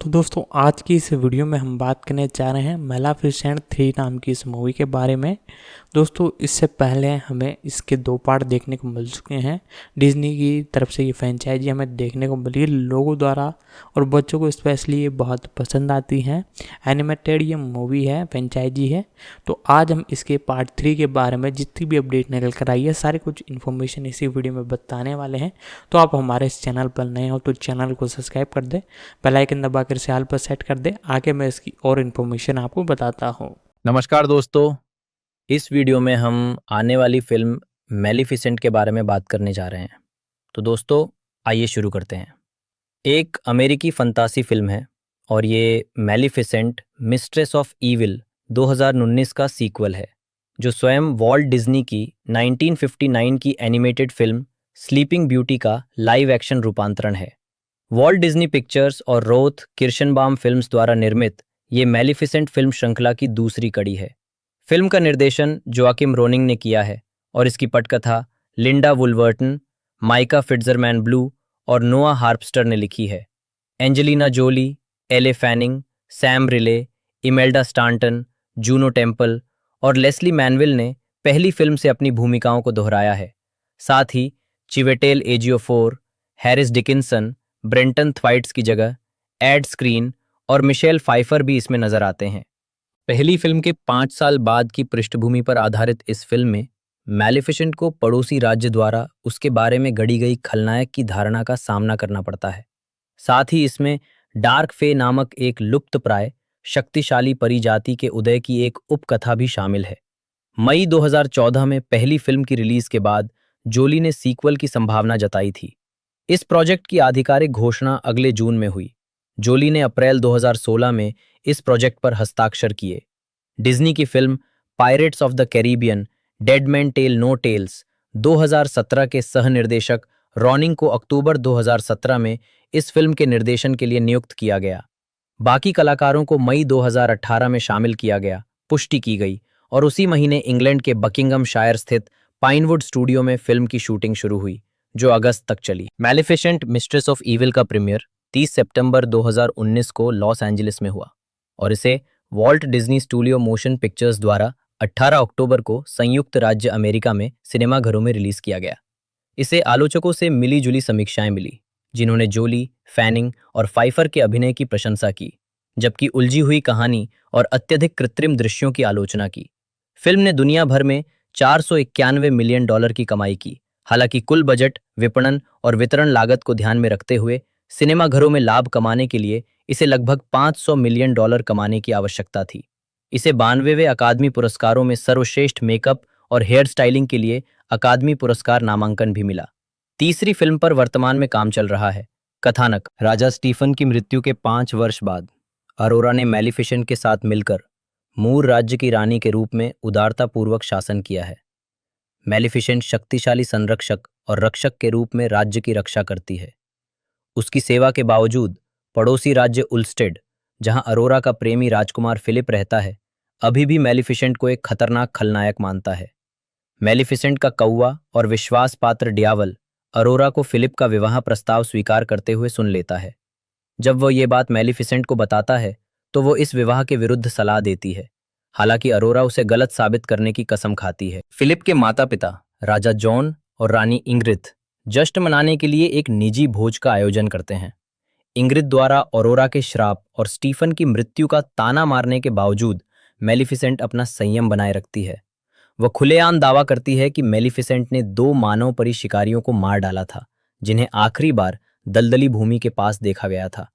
तो दोस्तों आज की इस वीडियो में हम बात करने जा रहे हैं मैलेफिसेंट 3 नाम की इस मूवी के बारे में। दोस्तों इससे पहले हमें इसके 2 पार्ट देखने को मिल चुके हैं। डिज्नी की तरफ से ये फ्रेंचाइजी हमें देखने को मिली है लोगों द्वारा, और बच्चों को स्पेशली ये बहुत पसंद आती है। एनिमेटेड ये मूवी है, फ्रेंचाइजी है। तो आज हम इसके पार्ट 3 के बारे में जितनी भी अपडेट निकल कर आई है सारी कुछ इन्फॉर्मेशन इसी वीडियो में बताने वाले हैं। तो आप हमारे इस चैनल पर नए हो तो चैनल को सब्सक्राइब कर दें, बेल आइकन दबाकर से ऑल पर सेट कर दे। आगे मैं इसकी और इन्फॉर्मेशन आपको बताता हूँ। नमस्कार दोस्तों, इस वीडियो में हम आने वाली फिल्म मैलिफिसेंट के बारे में बात करने जा रहे हैं। तो दोस्तों आइए शुरू करते हैं। एक अमेरिकी फंतासी फिल्म है और ये मैलिफिसेंट मिस्ट्रेस ऑफ ईविल 2019 का सीक्वल है, जो स्वयं वॉल्ट डिज्नी की 1959 की एनिमेटेड फिल्म स्लीपिंग ब्यूटी का लाइव एक्शन रूपांतरण है। वॉल्ट डिज्नी पिक्चर्स और रोथ किर्शनबाम फिल्म्स द्वारा निर्मित ये मैलिफिसेंट फिल्म श्रृंखला की दूसरी कड़ी है। फिल्म का निर्देशन जोआकिम रोनिंग ने किया है और इसकी पटकथा Linda Woolverton, Micah Fitzerman Blue और नोआ हार्पस्टर ने लिखी है। Angelina Jolie, Elle Fanning, Sam Riley, Imelda Staunton, Juno Temple और लेस्ली मैनविल ने पहली फिल्म से अपनी भूमिकाओं को दोहराया है। साथ ही चिवेटेल एजियोफोर, हैरिस डिकिंसन, ब्रेंटन थ्वाइट्स की जगह एड स्क्रीन और मिशेल फाइफर भी इसमें नजर आते हैं। पहली फिल्म के 5 साल बाद की पृष्ठभूमि पर आधारित इस फिल्म में मैलिफिसेंट को पड़ोसी राज्य द्वारा उसके बारे में गढ़ी गई खलनायक की धारणा का सामना करना पड़ता है। साथ ही इसमें डार्क फे नामक एक लुप्तप्राय शक्तिशाली परिजाति के उदय की एक उपकथा भी शामिल है। मई 2014 में पहली फिल्म की रिलीज के बाद जोली ने सीक्वल की संभावना जताई थी। इस प्रोजेक्ट की आधिकारिक घोषणा अगले जून में हुई। जोली ने अप्रैल 2016 में इस प्रोजेक्ट पर हस्ताक्षर किए। डिज्नी की film pirates of the Caribbean dead men tell no tales 2017 के सह निर्देशक रॉनिंग को अक्टूबर 2017 में इस फिल्म के निर्देशन के लिए नियुक्त किया गया। बाकी कलाकारों को मई 2018 में शामिल किया गया, पुष्टि की गई और उसी महीने इंग्लैंड के बकिंगम शायर स्थित पाइनवुड स्टूडियो में फिल्म की शूटिंग शुरू हुई, जो अगस्त तक चली। मैलिफिसेंट मिस्ट्रेस ऑफ ईविल का प्रीमियर 30 सितंबर 2019 को लॉस एंजलिस में हुआ और इसे vault Disney studio motion pictures द्वारा 18 अक्टूबर को संयुक्त राज्य अमेरिका में सिनेमाघरों में रिलीज किया गया। इसे आलोचकों से मिली जुली समीक्षाएं मिली, जिन्होंने जोली, फैनिंग और फाइफर के अभिनय की प्रशंसा की, जबकि उलझी हुई कहानी और अत्यधिक कृत्रिम दृश्यों की आलोचना की। फिल्म ने दुनिया भर में $491 मिलियन की कमाई की। हालांकि कुल बजट, विपणन और वितरण लागत को ध्यान में रखते हुए सिनेमाघरों में लाभ कमाने के लिए इसे लगभग $500 मिलियन कमाने की आवश्यकता थी। इसे 92वें अकादमी पुरस्कारों में सर्वश्रेष्ठ मेकअप और हेयर स्टाइलिंग के लिए अकादमी पुरस्कार नामांकन भी मिला। तीसरी फिल्म पर वर्तमान में काम चल रहा है। कथानक राजा स्टीफन की मृत्यु के 5 वर्ष बाद अरोरा ने मैलिफिसेंट के साथ मिलकर मूर राज्य की रानी के रूप में उदारतापूर्वक शासन किया है। मैलिफिसेंट शक्तिशाली संरक्षक और रक्षक के रूप में राज्य की रक्षा करती है। उसकी सेवा के बावजूद पड़ोसी राज्य उल्स्टेड, जहां अरोरा का प्रेमी राजकुमार फिलिप रहता है, अभी भी मैलिफिसेंट को एक खतरनाक खलनायक मानता है। मैलिफिसेंट का कौवा और विश्वास पात्र डियावल अरोरा को फिलिप का विवाह प्रस्ताव स्वीकार करते हुए सुन लेता है। जब वह ये बात मैलिफिसेंट को बताता है तो वो इस विवाह के विरुद्ध सलाह देती है। हालांकि अरोरा उसे गलत साबित करने की कसम खाती है। फिलिप के माता पिता राजा जॉन और रानी इंग्रिद जश्न मनाने के लिए एक निजी भोज का आयोजन करते हैं। इंग्रिद द्वारा अरोरा के श्राप और स्टीफन की मृत्यु का ताना मारने के बावजूद मैलिफिसेंट अपना संयम बनाए रखती है। वह खुलेआम दावा करती है कि मैलिफिसेंट ने 2 मानव परी शिकारियों को मार डाला था, जिन्हें आखिरी बार दलदली भूमि के पास देखा गया था।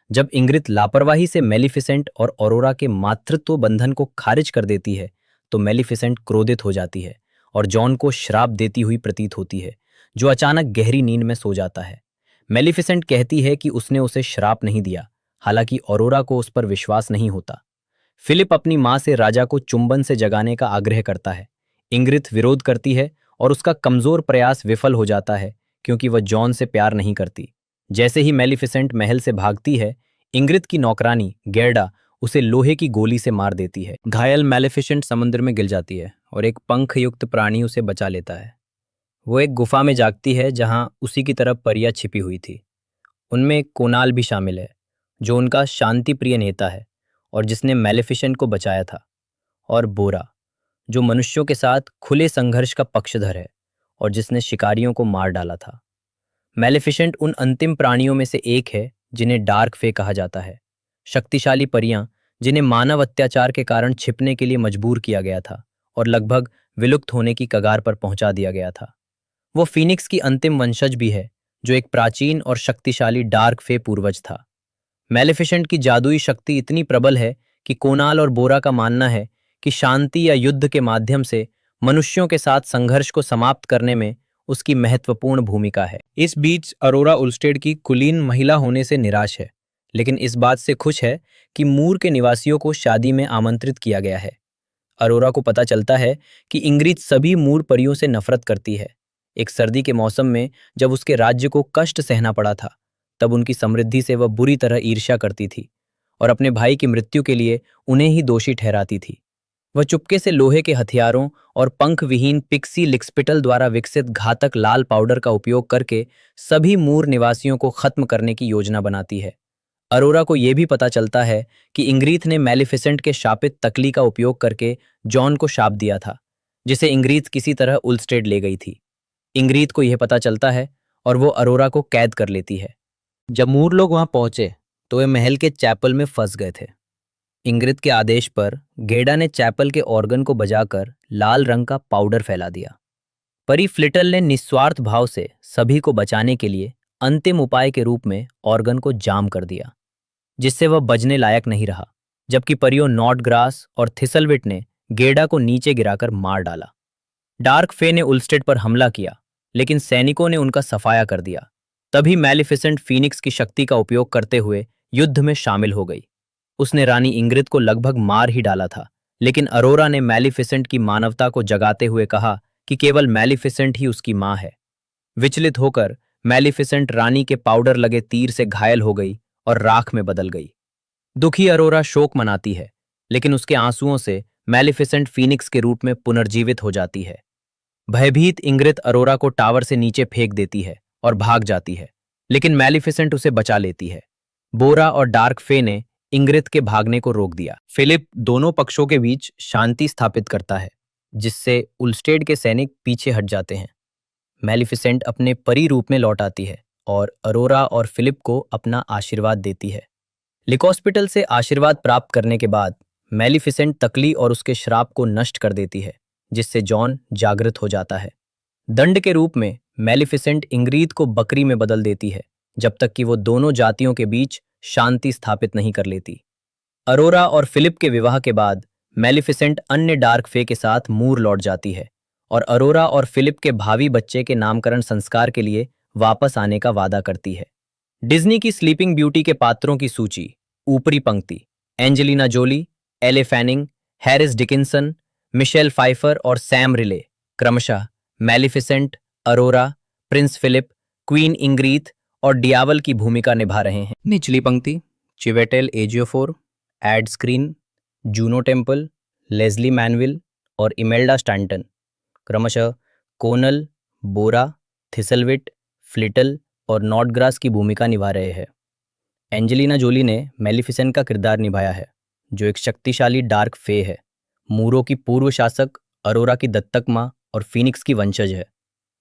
जब इंग्रिद लापरवाही से मैलिफिसेंट और अरोरा के मातृत्व बंधन को खारिज कर देती है तो मैलिफिसेंट क्रोधित हो जाती है और जॉन को श्राप देती हुई प्रतीत होती है, जो अचानक गहरी नींद में सो जाता है। मैलिफिसेंट कहती है कि उसने उसे श्राप नहीं दिया, हालांकि अरोरा को उस पर विश्वास नहीं होता। फिलिप अपनी मां से राजा को चुंबन से जगाने का आग्रह करता है। इंग्रिद विरोध करती है और उसका कमजोर प्रयास विफल हो जाता है, क्योंकि वह जॉन से प्यार नहीं करती। जैसे ही मैलिफिसेंट महल से भागती है, इंग्रिद की नौकरानी गेर्डा उसे लोहे की गोली से मार देती है। घायल मैलिफिसेंट समुद्र में गिर जाती है और एक पंख युक्त प्राणी उसे बचा लेता है। वो एक गुफा में जागती है जहां उसी की तरफ परियां छिपी हुई थी। उनमें एक कोनाल भी शामिल है। जो उनका शांति प्रिय नेता है और जिसने मैलेफिसेंट को बचाया था, और बोरा, जो मनुष्यों के साथ खुले संघर्ष का पक्षधर है और जिसने शिकारियों को मार डाला था। मैलेफिसेंट उन अंतिम प्राणियों में से एक है जिन्हें डार्क फे कहा जाता है, शक्तिशाली परियां जिन्हें मानव अत्याचार के कारण छिपने के लिए मजबूर किया गया था और लगभग विलुप्त होने की कगार पर पहुंचा दिया गया था। वो फीनिक्स की अंतिम वंशज भी है, जो एक प्राचीन और शक्तिशाली डार्क फे पूर्वज था। मैलेफिसेंट की जादुई शक्ति इतनी प्रबल है कि कोनाल और बोरा का मानना है कि शांति या युद्ध के माध्यम से मनुष्यों के साथ संघर्ष को समाप्त करने में उसकी महत्वपूर्ण भूमिका है। इस बीच अरोरा उल्स्टेड की कुलीन महिला होने से निराश है, लेकिन इस बात से खुश है कि मूर के निवासियों को शादी में आमंत्रित किया गया है। अरोरा को पता चलता है कि इंग्रिड सभी मूर परियों से नफरत करती है। एक सर्दी के मौसम में जब उसके राज्य को कष्ट सहना पड़ा था, तब उनकी समृद्धि से वह बुरी तरह ईर्ष्या करती थी और अपने भाई की मृत्यु के लिए उन्हें ही दोषी ठहराती थी। वह चुपके से लोहे के हथियारों और पंख विहीन पिक्सी लिक्सपिटल द्वारा विकसित घातक लाल पाउडर का उपयोग करके सभी मूर निवासियों को खत्म करने की योजना बनाती है। अरोरा को यह भी पता चलता है कि इंग्रीथ ने मैलिफिसेंट के शापित तकली का उपयोग करके जॉन को शाप दिया था, जिसे इंग्रीथ किसी तरह उल्स्टेड ले गई थी। इंग्रीथ को यह पता चलता है और वो अरोरा को कैद कर लेती है। जब मूर लोग वहां पहुंचे तो वे महल के चैपल में फंस गए थे। इंग्रिद के आदेश पर गेडा ने चैपल के ऑर्गन को बजाकर लाल रंग का पाउडर फैला दिया। परी फ्लिटल ने निस्वार्थ भाव से सभी को बचाने के लिए अंतिम उपाय के रूप में ऑर्गन को जाम कर दिया, जिससे वह बजने लायक नहीं रहा, जबकि परियों नॉटग्रास और थिसलविट ने गेडा को नीचे गिराकर मार डाला। डार्क फे ने उल्स्टेड पर हमला किया, लेकिन सैनिकों ने उनका सफाया कर दिया। तभी मैलिफिसेंट फीनिक्स की शक्ति का उपयोग करते हुए युद्ध में शामिल हो गई। उसने रानी इंग्रिद को लगभग मार ही डाला था, लेकिन अरोरा ने मैलिफिसेंट की मानवता को जगाते हुए कहा कि केवल मैलिफिसेंट ही उसकी मां है। विचलित होकर मैलिफिसेंट रानी के पाउडर लगे तीर से घायल हो गई और राख में बदल गई। दुखी अरोरा शोक मनाती है, लेकिन उसके आंसुओं से मैलिफिसेंट फीनिक्स के रूप में पुनर्जीवित हो जाती है। भयभीत इंग्रिद अरोरा को टावर से नीचे फेंक देती है और भाग जाती है, लेकिन मैलिफिसेंट उसे बचा लेती है। बोरा और डार्क फे ने इंग्रिद के भागने को रोक दिया। फिलिप दोनों पक्षों के बीच शांति स्थापित करता है, जिससे उल्स्टेड के सैनिक पीछे हट जाते हैं। मैलिफिसेंट अपने परी रूप में लौट आती है और अरोरा और फिलिप को अपना आशीर्वाद देती है। लिकॉस्पिटल से आशीर्वाद प्राप्त करने के बाद मैलिफिसेंट तकली और उसके श्राप को नष्ट कर देती है, जिससे जॉन जागृत हो जाता है। दंड के रूप में मैलिफिसेंट इंग्रीद को बकरी में बदल देती है, जब तक कि वो दोनों जातियों के बीच शांति स्थापित नहीं कर लेती। अरोरा और फिलिप के विवाह के बाद मैलिफिसेंट अन्य डार्क फे के साथ मूर लौट जाती है और अरोरा और फिलिप के भावी बच्चे के नामकरण संस्कार के लिए वापस आने का वादा करती है। डिज्नी की स्लीपिंग ब्यूटी के पात्रों की सूची। ऊपरी पंक्ति: Angelina Jolie, Elle Fanning, Harris Dickinson, Michelle Pfeiffer और सैम रिले क्रमशः Maleficent, Aurora, Prince Philip, Queen Ingrith और डियावल की भूमिका निभा रहे हैं। निचली पंक्ति: Chiwetel Ejiofor, Ed Skrein, Juno Temple, Lesley Manville और इमेल्डा स्टैंटन क्रमशः कोनल, बोरा, थिसलविट, फ्लिटल और नॉटग्रास की भूमिका निभा रहे हैं। एंजेलिना जोली ने मैलिफिसेंट का किरदार निभाया है, जो एक शक्तिशाली डार्क फे है, मूरों की पूर्व शासक, अरोरा की दत्तक माँ और फीनिक्स की वंशज है।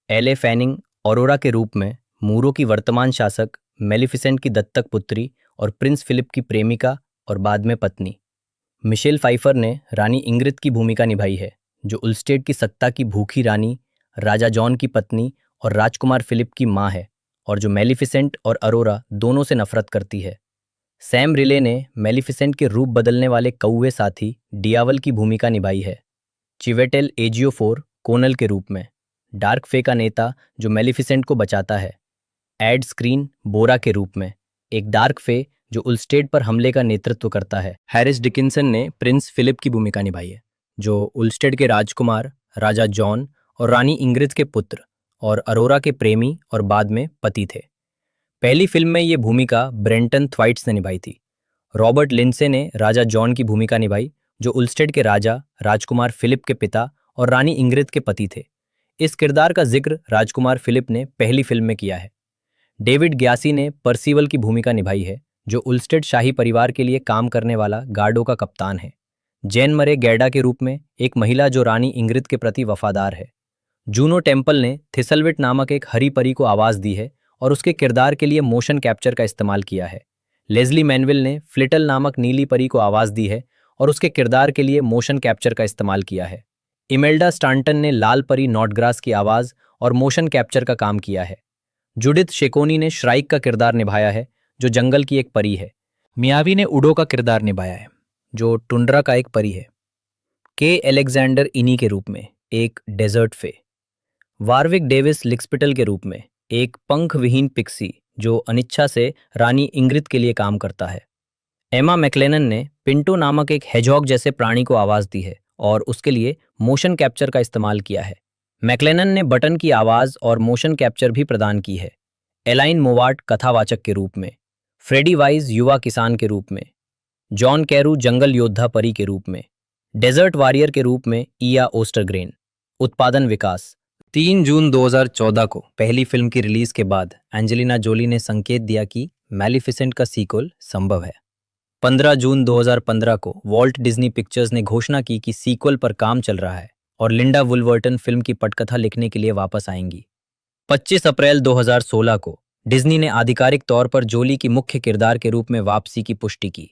एले फैनिंग अरोरा के रूप में मूरों की वर्तमान शासक, मैलिफिसेंट की दत्तक पुत्री और प्रिंस फिलिप की प्रेमिका और बाद में पत्नी। मिशेल फाइफर ने रानी इंग्रिद की भूमिका निभाई है, जो उल्स्टेड की सत्ता की भूखी रानी, राजा जॉन की पत्नी और राजकुमार फिलिप की मां है, और जो मैलिफिसेंट और अरोरा दोनों से नफरत करती है। सैम रिले ने मैलिफिसेंट के रूप बदलने वाले कौवे साथी डियावल की भूमिका निभाई है। चिवेटेल एजियोफोर कोनल के रूप में, डार्क फे का नेता जो मैलिफिसेंट को बचाता है। एड स्क्रीन बोरा के रूप में, एक डार्क फे जो उल्स्टेड पर हमले का नेतृत्व करता है। हैरिस डिकिंसन ने प्रिंस फिलिप की भूमिका निभाई है, जो उल्स्टेड के राजकुमार, राजा जॉन और रानी इंग्रिद के पुत्र और अरोरा के प्रेमी और बाद में पति थे। पहली फिल्म में ये भूमिका ब्रेंटन थ्वाइट्स ने निभाई थी। रॉबर्ट लिंडसे ने राजा जॉन की भूमिका निभाई, जो उल्स्टेड के राजा, राजकुमार फिलिप के पिता और रानी इंग्रिद के पति थे। इस किरदार का जिक्र राजकुमार फिलिप ने पहली फिल्म में किया है। डेविड ग्यासी ने पर्सिवल की भूमिका निभाई है, जो उल्स्टेड शाही परिवार के लिए काम करने वाला गार्डों का कप्तान है। जेन मरे गैडा के रूप में एक महिला जो रानी इंग्रिद के प्रति वफादार है। जूनो टेम्पल ने थिसलविट नामक एक हरी परी को आवाज़ दी है और उसके किरदार के लिए मोशन कैप्चर का इस्तेमाल किया है। लेज़ली मैनविल ने फ्लिटल नामक नीली परी को आवाज़ दी है और उसके किरदार के लिए मोशन कैप्चर का इस्तेमाल किया है। इमेल्डा स्टांटन ने लाल परी नॉटग्रास की आवाज़ और मोशन कैप्चर का काम किया है। जुडिथ शेकोनी ने श्राइक का किरदार निभाया है, जो जंगल की एक परी है। मियावी ने उडो का किरदार निभाया है, जो टुंड्रा का एक परी है। के एलेक्जेंडर इनी के रूप में एक डेजर्ट फे। वारविक डेविस लिक्सपिटल के रूप में एक पंख विहीन पिक्सी जो अनिच्छा से रानी इंग्रिद के लिए काम करता है। एमा मैक्लेनन ने पिंटो नामक एक हेजॉग जैसे प्राणी को आवाज़ दी है और उसके लिए मोशन कैप्चर का इस्तेमाल किया है। मैक्लेनन ने बटन की आवाज़ और मोशन कैप्चर भी प्रदान की है। एलाइन मोवाट कथावाचक के रूप में, फ्रेडी वाइज युवा किसान के रूप में, जॉन कैरू जंगल योद्धा परी के रूप में, डेजर्ट वॉरियर के रूप में इया ओस्टरग्रेन। उत्पादन विकास 3 जून 2014 को पहली फिल्म की रिलीज के बाद एंजेलिना जोली ने संकेत दिया कि मैलिफिसेंट का सीक्वल संभव है। 15 जून 2015 को वॉल्ट डिज्नी पिक्चर्स ने घोषणा की कि सीक्वल पर काम चल रहा है और लिंडा वुलवर्टन फिल्म की पटकथा लिखने के लिए वापस आएंगी। 25 अप्रैल 2016 को डिज्नी ने आधिकारिक तौर पर जोली की मुख्य किरदार के रूप में वापसी की पुष्टि की।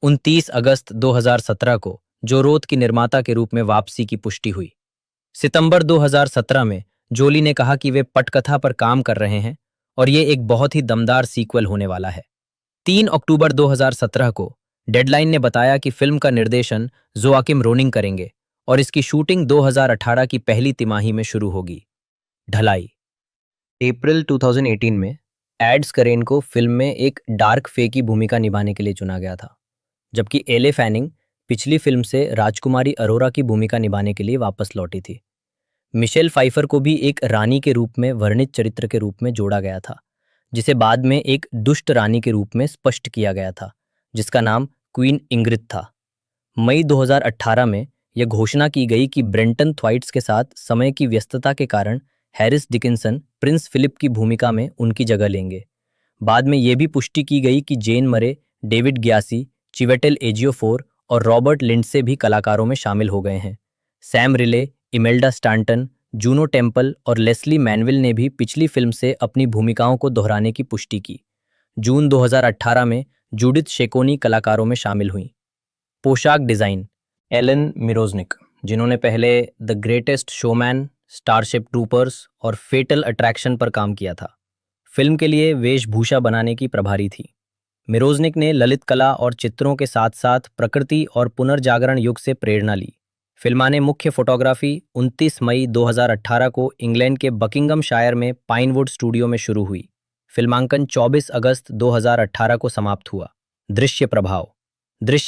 29 अगस्त 2017 को जो रोथ की निर्माता के रूप में वापसी की पुष्टि हुई। सितंबर 2017 में जोली ने कहा कि वे पटकथा पर काम कर रहे हैं और ये एक बहुत ही दमदार सीक्वल होने वाला है। 3 अक्टूबर 2017 को डेडलाइन ने बताया कि फिल्म का निर्देशन जोआकिम रोनिंग करेंगे और इसकी शूटिंग 2018 की पहली तिमाही में शुरू होगी। ढलाई अप्रैल 2018 में एड्स करेन को फिल्म में एक डार्क फे की भूमिका निभाने के लिए चुना गया था, जबकि एले फैनिंग पिछली फिल्म से राजकुमारी अरोरा की भूमिका निभाने के लिए वापस लौटी थी। मिशेल फाइफर को भी एक रानी के रूप में वर्णित चरित्र के रूप में जोड़ा गया था, जिसे बाद में एक दुष्ट रानी के रूप में स्पष्ट किया गया था, जिसका नाम क्वीन इंग्रिद था। मई 2018 में यह घोषणा की गई कि ब्रेंटन थ्वाइट्स के साथ समय की व्यस्तता के कारण हैरिस डिकिंसन प्रिंस फिलिप की भूमिका में उनकी जगह लेंगे। बाद में यह भी पुष्टि की गई कि जेन मरे, डेविड ग्यासी, चिवेटेल एजियोफोर और रॉबर्ट लिंडसे भी कलाकारों में शामिल हो गए हैं। Sam Riley, Imelda Staunton, Juno Temple और लेस्ली मैनविल ने भी पिछली फिल्म से अपनी भूमिकाओं को दोहराने की पुष्टि की। जून 2018 में जूडिथ शेकोनी कलाकारों में शामिल हुई। पोशाक डिज़ाइन एलन मिरोजनिक, जिन्होंने पहले the greatest showman, starship troopers और फेटल अट्रैक्शन पर काम किया था, फिल्म के लिए वेशभूषा बनाने की प्रभारी थी। मिरोजनिक ने ललित कला और चित्रों के साथ साथ प्रकृति और पुनर्जागरण युग से प्रेरणा ली। फिल्माने मुख्य फोटोग्राफी 29 मई 2018 को इंग्लैंड के बकिंगमशायर में पाइनवुड स्टूडियो में शुरू हुई। फिल्मांकन 24 अगस्त 2018 को समाप्त हुआ। दृश्य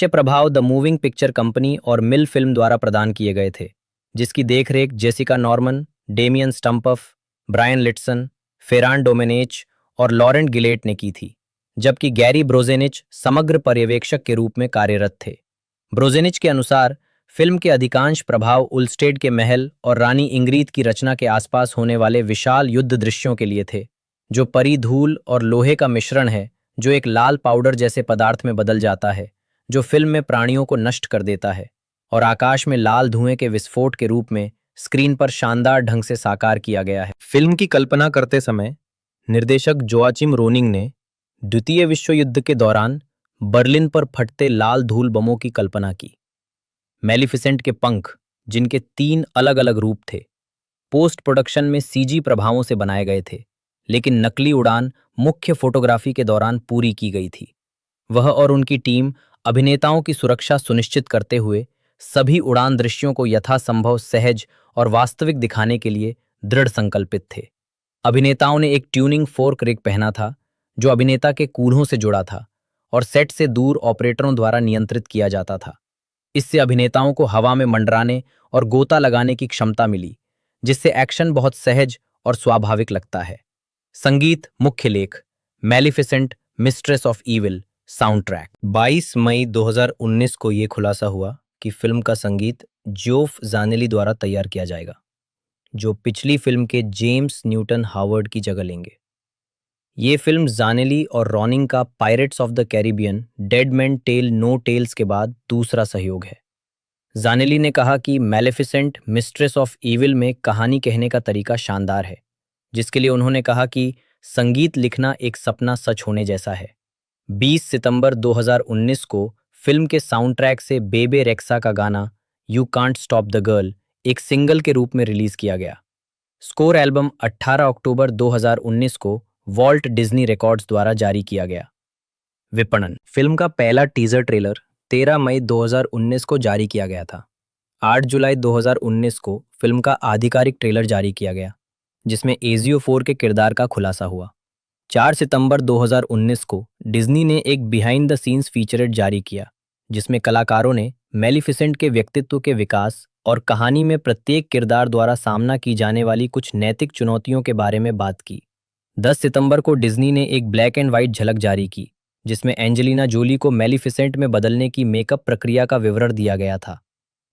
प्रभाव द मूविंग पिक्चर कंपनी और मिल फिल्म द्वारा प्रदान किए गए थे, जिसकी देखरेख Jessica Norman, Damien Stumpf, Brian Litson, Ferran Domenech और लॉरेंट गिलेट ने की थी, जबकि गैरी ब्रोजेनिच समग्र पर्यवेक्षक के रूप में कार्यरत थे। ब्रोजेनिच के अनुसार फिल्म के अधिकांश प्रभाव उल्स्टेड के महल और रानी इंग्रिद की रचना के आसपास होने वाले विशाल युद्ध दृश्यों के लिए थे, जो परी धूल और लोहे का मिश्रण है, जो एक लाल पाउडर जैसे पदार्थ में बदल जाता है, जो फिल्म में प्राणियों को नष्ट कर देता है और आकाश में लाल धुएं के विस्फोट के रूप में स्क्रीन पर शानदार ढंग से साकार किया गया है। फिल्म की कल्पना करते समय निर्देशक जोआचिम रोनिंग ने द्वितीय विश्व युद्ध के दौरान बर्लिन पर फटते लाल धूल बमों की कल्पना की। मैलिफिसेंट के पंख, जिनके 3 अलग अलग रूप थे, पोस्ट प्रोडक्शन में सीजी प्रभावों से बनाए गए थे, लेकिन नकली उड़ान मुख्य फोटोग्राफी के दौरान पूरी की गई थी। वह और उनकी टीम अभिनेताओं की सुरक्षा सुनिश्चित करते हुए सभी उड़ान दृश्यों को यथासंभव सहज और वास्तविक दिखाने के लिए दृढ़ संकल्पित थे। अभिनेताओं ने एक ट्यूनिंग फोर्क रिग पहना था, जो अभिनेता के कूल्हों से जुड़ा था और सेट से दूर ऑपरेटरों द्वारा नियंत्रित किया जाता था। इससे अभिनेताओं को हवा में मंडराने और गोता लगाने की क्षमता मिली, जिससे एक्शन बहुत सहज और स्वाभाविक लगता है। संगीत मुख्य लेख मैलिफिसेंट mistress of evil sound track 22 मई 2019 को यह खुलासा हुआ कि फिल्म का संगीत जोफ जानेली द्वारा तैयार किया जाएगा, जो पिछली फिल्म के जेम्स न्यूटन हावर्ड की जगह लेंगे। ये फिल्म जानेली और रॉनिंग का pirates of the Caribbean dead men tell no tales के बाद दूसरा सहयोग है। जानेली ने कहा कि मैलेफिसेंट मिस्ट्रेस ऑफ ईविल में कहानी कहने का तरीका शानदार है, जिसके लिए उन्होंने कहा कि संगीत लिखना एक सपना सच होने जैसा है। 20 सितंबर 2019 को फिल्म के साउंड ट्रैक से बेबे रेक्सा का गाना you can't stop the girl एक सिंगल के रूप में रिलीज किया गया। स्कोर एल्बम 18 अक्टूबर 2019 को वॉल्ट डिज्नी रिकॉर्ड्स द्वारा जारी किया गया। विपणन: फिल्म का पहला टीजर ट्रेलर 13 मई 2019 को जारी किया गया था। 8 जुलाई 2019 को फिल्म का आधिकारिक ट्रेलर जारी किया गया, जिसमें एजियो 4 के किरदार का खुलासा हुआ। 4 सितंबर 2019 को डिज्नी ने एक बिहाइंड द सीन्स फीचरेट जारी किया, जिसमें कलाकारों ने मेलिफिसेंट के व्यक्तित्व के विकास और कहानी में प्रत्येक किरदार द्वारा सामना की जाने वाली कुछ नैतिक चुनौतियों के बारे में बात की। 10 सितंबर को डिज्नी ने एक ब्लैक एंड व्हाइट झलक जारी की, जिसमें एंजेलिना जोली को मेलिफिसेंट में बदलने की मेकअप प्रक्रिया का विवरण दिया गया था।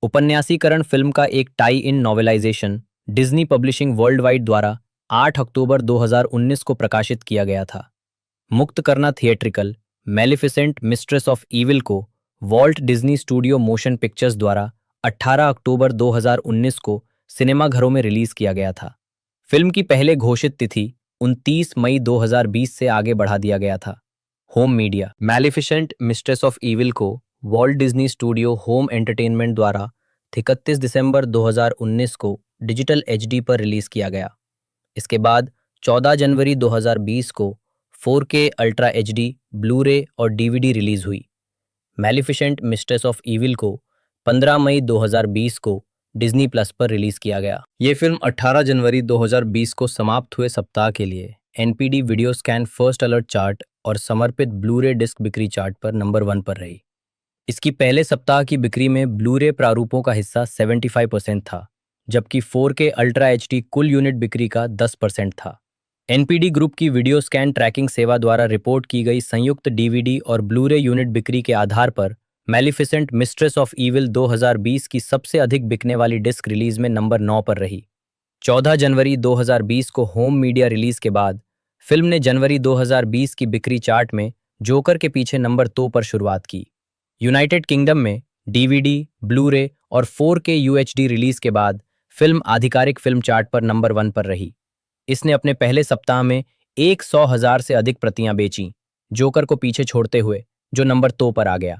उपन्यासीकरण: फिल्म का एक tie in नॉवेलाइजेशन Disney publishing world wide द्वारा 8 अक्टूबर 2019 को प्रकाशित किया गया था। मुक्त करना थिएट्रिकल: मेलिफिसेंट मिस्ट्रेस ऑफ ईविल को Walt Disney studio motion pictures द्वारा 18 अक्टूबर 2019 को सिनेमाघरों में रिलीज किया गया था। फिल्म की पहले घोषित तिथि 29 मई 2020 से आगे बढ़ा दिया गया था। Home media: Maleficent Mistress of Evil को Walt Disney Studio Home Entertainment द्वारा 31 दिसंबर 2019 को डिजिटल एचडी पर रिलीज किया गया। इसके बाद 14 जनवरी 2020 को 4K अल्ट्रा एचडी, ब्लू-रे और डीवीडी रिलीज हुई। मेलिफिसेंट मिस्ट्रेस ऑफ ईविल को 15 मई 2020 को डिज्नी प्लस पर रिलीज किया गया। ये फिल्म 18 जनवरी 2020 को समाप्त हुए सप्ताह के लिए NPD video scan first alert chart और समर्पित ब्लू-रे डिस्क बिक्री चार्ट पर नंबर 1 पर रही। इसकी पहले सप्ताह की बिक्री में ब्लू-रे प्रारूपों का हिस्सा 75% था, जबकि 4K अल्ट्रा एचडी कुल यूनिट बिक्री का 10% था। एनपीडी ग्रुप की वीडियो स्कैन ट्रैकिंग सेवा द्वारा रिपोर्ट की गई संयुक्त डीवीडी और ब्लू-रे यूनिट बिक्री के आधार पर मेलिफिसेंट मिस्ट्रेस ऑफ ईविल 2020 की सबसे अधिक बिकने वाली डिस्क रिलीज में नंबर 9 पर रही। 14 जनवरी 2020 को होम मीडिया रिलीज के बाद फिल्म ने जनवरी 2020 की बिक्री चार्ट में जोकर के पीछे नंबर 2 पर शुरुआत की। यूनाइटेड किंगडम में डीवीडी, ब्लू-रे और 4K यूएचडी रिलीज के बाद फिल्म आधिकारिक फिल्म चार्ट पर नंबर 1 पर रही। इसने अपने पहले सप्ताह में 100,000 से अधिक प्रतियां बेचीं, जोकर को पीछे छोड़ते हुए, जो नंबर 2 पर आ गया।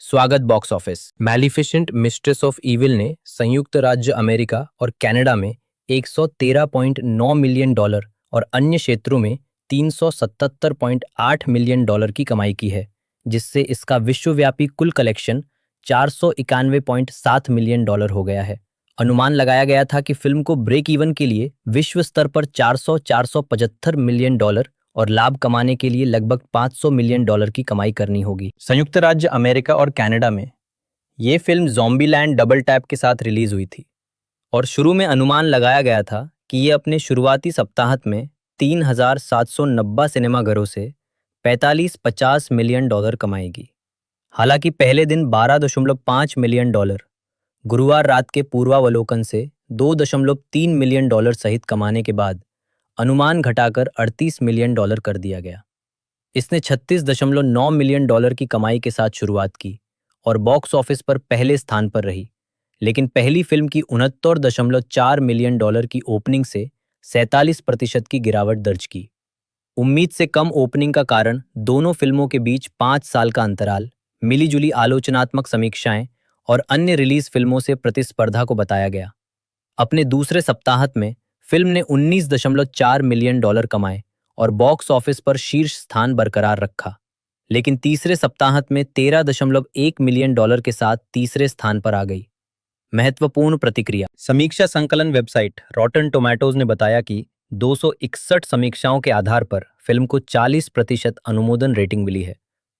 स्वागत box office: Maleficent Mistress of Evil ने संयुक्त राज्य अमेरिका और कनाडा में $113.9 मिलियन और अन्य क्षेत्रों में $377.8 मिलियन की कमाई की है, जिससे इसका विश्वव्यापी कुल कलेक्शन $491.7 मिलियन हो गया है। अनुमान लगाया गया था कि फिल्म को ब्रेक इवन के लिए विश्व स्तर पर 475 मिलियन डॉलर और लाभ कमाने के लिए लगभग $500 मिलियन की कमाई करनी होगी। संयुक्त राज्य अमेरिका और कनाडा में ये फिल्म ज़ॉम्बीलैंड डबल टैप के साथ रिलीज हुई थी और शुरू में अनुमान लगाया गया था कि ये अपने शुरुआती सप्ताहांत में 3,790 सिनेमाघरों से 45-50 मिलियन डॉलर कमाएगी। हालांकि पहले दिन 12.5 मिलियन डॉलर, गुरुवार रात के पूर्वावलोकन से 2.3 मिलियन डॉलर सहित कमाने के बाद अनुमान घटाकर 38 मिलियन डॉलर कर दिया गया। इसने 36.9 मिलियन डॉलर की कमाई के साथ शुरुआत की और बॉक्स ऑफिस पर पहले स्थान पर रही, लेकिन पहली फिल्म की 69.4 मिलियन डॉलर की ओपनिंग से 47% की गिरावट दर्ज की। उम्मीद से कम ओपनिंग का कारण दोनों फिल्मों के बीच 5 साल का अंतराल, मिलीजुली आलोचनात्मक समीक्षाएं और अन्य रिलीज फिल्मों से प्रतिस्पर्धा को बताया गया। अपने दूसरे सप्ताहांत में फिल्म ने 19.4 मिलियन डॉलर कमाए और बॉक्स ऑफिस पर शीर्ष स्थान बरकरार रखा, लेकिन तीसरे सप्ताहांत में 13.1 मिलियन डॉलर के साथ तीसरे स्थान पर आ गई। महत्वपूर्ण प्रतिक्रिया: समीक्षा संकलन वेबसाइट रॉटन टोमेटोज ने बताया कि 261 समीक्षाओं के आधार पर फिल्म को 40% अनुमोदन रेटिंग मिली है,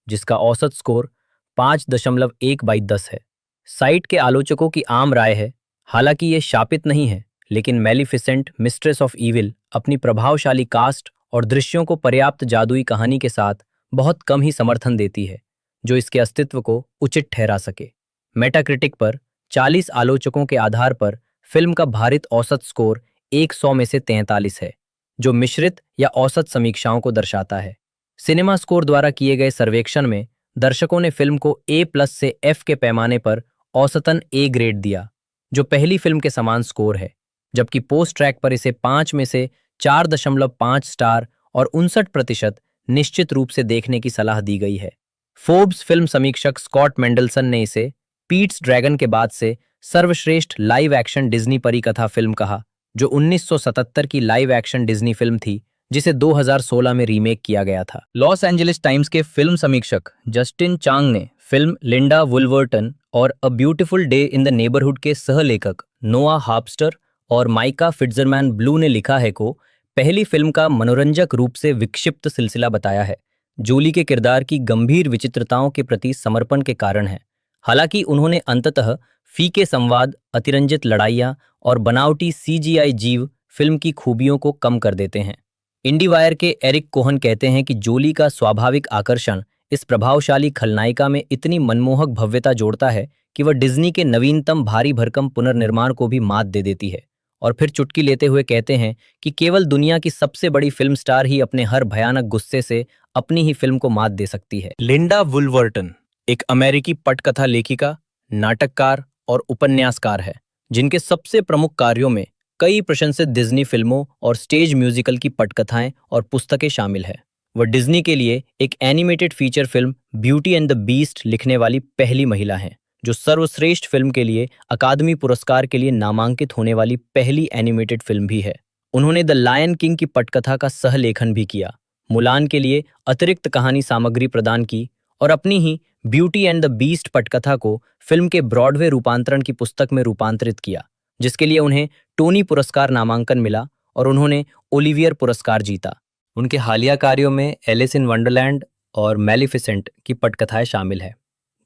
जिसका औसत स्कोर 5.1/10 है। साइट के आलोचकों की आम राय है, हालांकि ये शापित नहीं है, लेकिन मेलिफिसेंट मिस्ट्रेस ऑफ ईविल अपनी प्रभावशाली कास्ट और दृश्यों को पर्याप्त जादुई कहानी के साथ बहुत कम ही समर्थन देती है, जो इसके अस्तित्व को उचित ठहरा सके। मेटाक्रिटिक पर 40 आलोचकों के आधार पर फिल्म का भारित औसत स्कोर 100 में से 43 है, जो मिश्रित या औसत समीक्षाओं को दर्शाता है। सिनेमा स्कोर द्वारा किए गए सर्वेक्षण में दर्शकों ने फिल्म को A+ से F के पैमाने पर औसतन A ग्रेड दिया, जो पहली फिल्म के समान स्कोर है, जबकि पोस्ट ट्रैक पर इसे 5 में से 4.5 स्टार और 59% निश्चित रूप से देखने की सलाह दी गई है। फोर्ब्स फिल्म समीक्षक स्कॉट मेंडलसन ने इसे पीट्स ड्रैगन के बाद से सर्वश्रेष्ठ लाइव एक्शन डिज्नी परी कथा फिल्म कहा, जो 1977 की लाइव एक्शन डिज्नी फिल्म थी जिसे 2016 में रीमेक किया गया था। लॉस एंजलिस टाइम्स के फिल्म समीक्षक जस्टिन चांग ने फिल्म लिंडा वुलवर्टन और a beautiful day in the neighbourhood के सह-लेखक नोआ हार्पस्टर और माइका फिट्जरमैन ब्लू ने लिखा है को पहली फिल्म का मनोरंजक रूप से विक्षिप्त सिलसिला बताया है, जोली के किरदार की गंभीर विचित्रताओं के प्रति समर्पण के कारण है। हालांकि उन्होंने अंततः फीके संवाद, अतिरंजित लड़ाइयाँ और बनावटी CGI जीव फिल्म की खूबियों को कम कर देते हैं। इंडीवायर के एरिक कोहन कहते हैं कि जोली का स्वाभाविक आकर्षण इस प्रभावशाली खलनायिका में इतनी मनमोहक भव्यता जोड़ता है कि वह डिज्नी के नवीनतम भारी भरकम पुनर्निर्माण को भी मात दे देती है, और फिर चुटकी लेते हुए कहते हैं कि केवल दुनिया की सबसे बड़ी फिल्म स्टार ही अपने हर भयानक गुस्से से अपनी ही फिल्म को मात दे सकती है। लिंडा वुलवर्टन एक अमेरिकी पटकथा लेखिका, नाटककार और उपन्यासकार है, जिनके सबसे प्रमुख कार्यों में कई प्रशंसित डिज्नी फिल्मों और स्टेज म्यूजिकल की पटकथाएं और पुस्तकें शामिल है। वह डिज्नी के लिए एक animated feature film beauty and the beast लिखने वाली पहली महिला हैं, जो सर्वश्रेष्ठ फिल्म के लिए अकादमी पुरस्कार के लिए नामांकित होने वाली पहली एनिमेटेड फिल्म भी है। उन्होंने द लायन किंग की पटकथा का सह-लेखन भी किया, मुलान के लिए अतिरिक्त कहानी सामग्री प्रदान की और अपनी ही ब्यूटी एंड द बीस्ट पटकथा को फिल्म के ब्रॉडवे रूपांतरण की पुस्तक में रूपांतरित किया, जिसके लिए उन्हें टोनी पुरस्कार नामांकन मिला और उन्होंने ओलिवियर पुरस्कार जीता। उनके हालिया कार्यों में एलिस इन वंडरलैंड और मैलिफिसेंट की पटकथाएं शामिल है,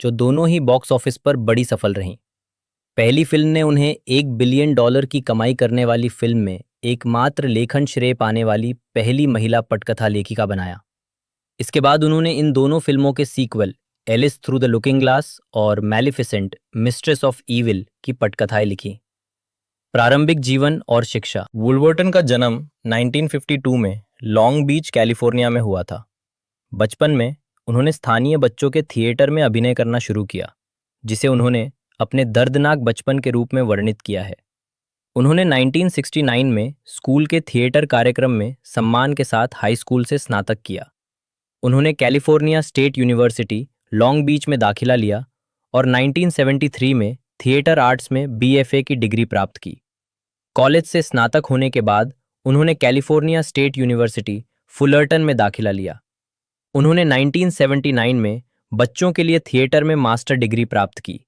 जो दोनों ही बॉक्स ऑफिस पर बड़ी सफल रहीं। पहली फिल्म ने उन्हें $1 बिलियन की कमाई करने वाली फिल्म में एकमात्र लेखन श्रेय पाने वाली पहली महिला पटकथा लेखिका बनाया। इसके बाद उन्होंने इन दोनों फिल्मों के sequel Alice through the looking glass और मैलिफिसेंट मिस्ट्रेस ऑफ ईविल की पटकथाएं लिखी। प्रारंभिक जीवन और शिक्षा। वुलवर्टन का जन्म 1952 में लॉन्ग बीच, कैलिफोर्निया में हुआ था। बचपन में उन्होंने स्थानीय बच्चों के थिएटर में अभिनय करना शुरू किया, जिसे उन्होंने अपने दर्दनाक बचपन के रूप में वर्णित किया है। उन्होंने 1969 में स्कूल के थिएटर कार्यक्रम में सम्मान के साथ हाई स्कूल से स्नातक किया। उन्होंने California state university Long Beach में दाखिला लिया और 1973 में थिएटर आर्ट्स में BFA की डिग्री प्राप्त की। कॉलेज से स्नातक होने के बाद उन्होंने कैलिफोर्निया स्टेट यूनिवर्सिटी फुलर्टन में दाखिला लिया। उन्होंने 1979 में बच्चों के लिए थिएटर में मास्टर डिग्री प्राप्त की।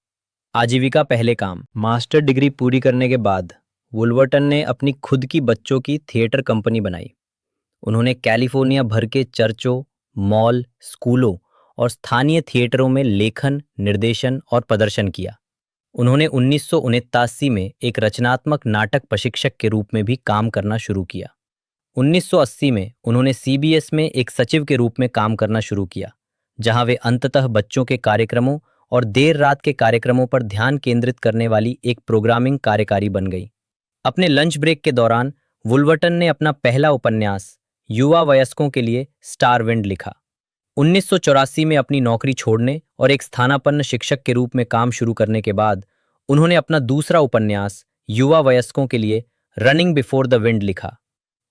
आजीविका पहले काम। मास्टर डिग्री पूरी करने के बाद वुलवर्टन ने अपनी खुद की बच्चों की थिएटर कंपनी बनाई। उन्होंने कैलिफोर्निया भर के चर्चों, मॉल, स्कूलों और स्थानीय थिएटरों में लेखन, निर्देशन और प्रदर्शन किया। उन्होंने 1979 में एक रचनात्मक नाटक प्रशिक्षक के रूप में भी काम करना शुरू किया। 1980 में उन्होंने CBS में एक सचिव के रूप में काम करना शुरू किया, जहां वे अंततः बच्चों के कार्यक्रमों और देर रात के कार्यक्रमों पर ध्यान केंद्रित करने वाली एक प्रोग्रामिंग कार्यकारी बन गई। अपने लंच ब्रेक के दौरान वुलवर्टन ने अपना पहला उपन्यास युवा वयस्कों के लिए स्टारविंड लिखा। 1984 में अपनी नौकरी छोड़ने और एक स्थानापन्न शिक्षक के रूप में काम शुरू करने के बाद उन्होंने अपना दूसरा उपन्यास युवा वयस्कों के लिए रनिंग बिफोर द विंड लिखा।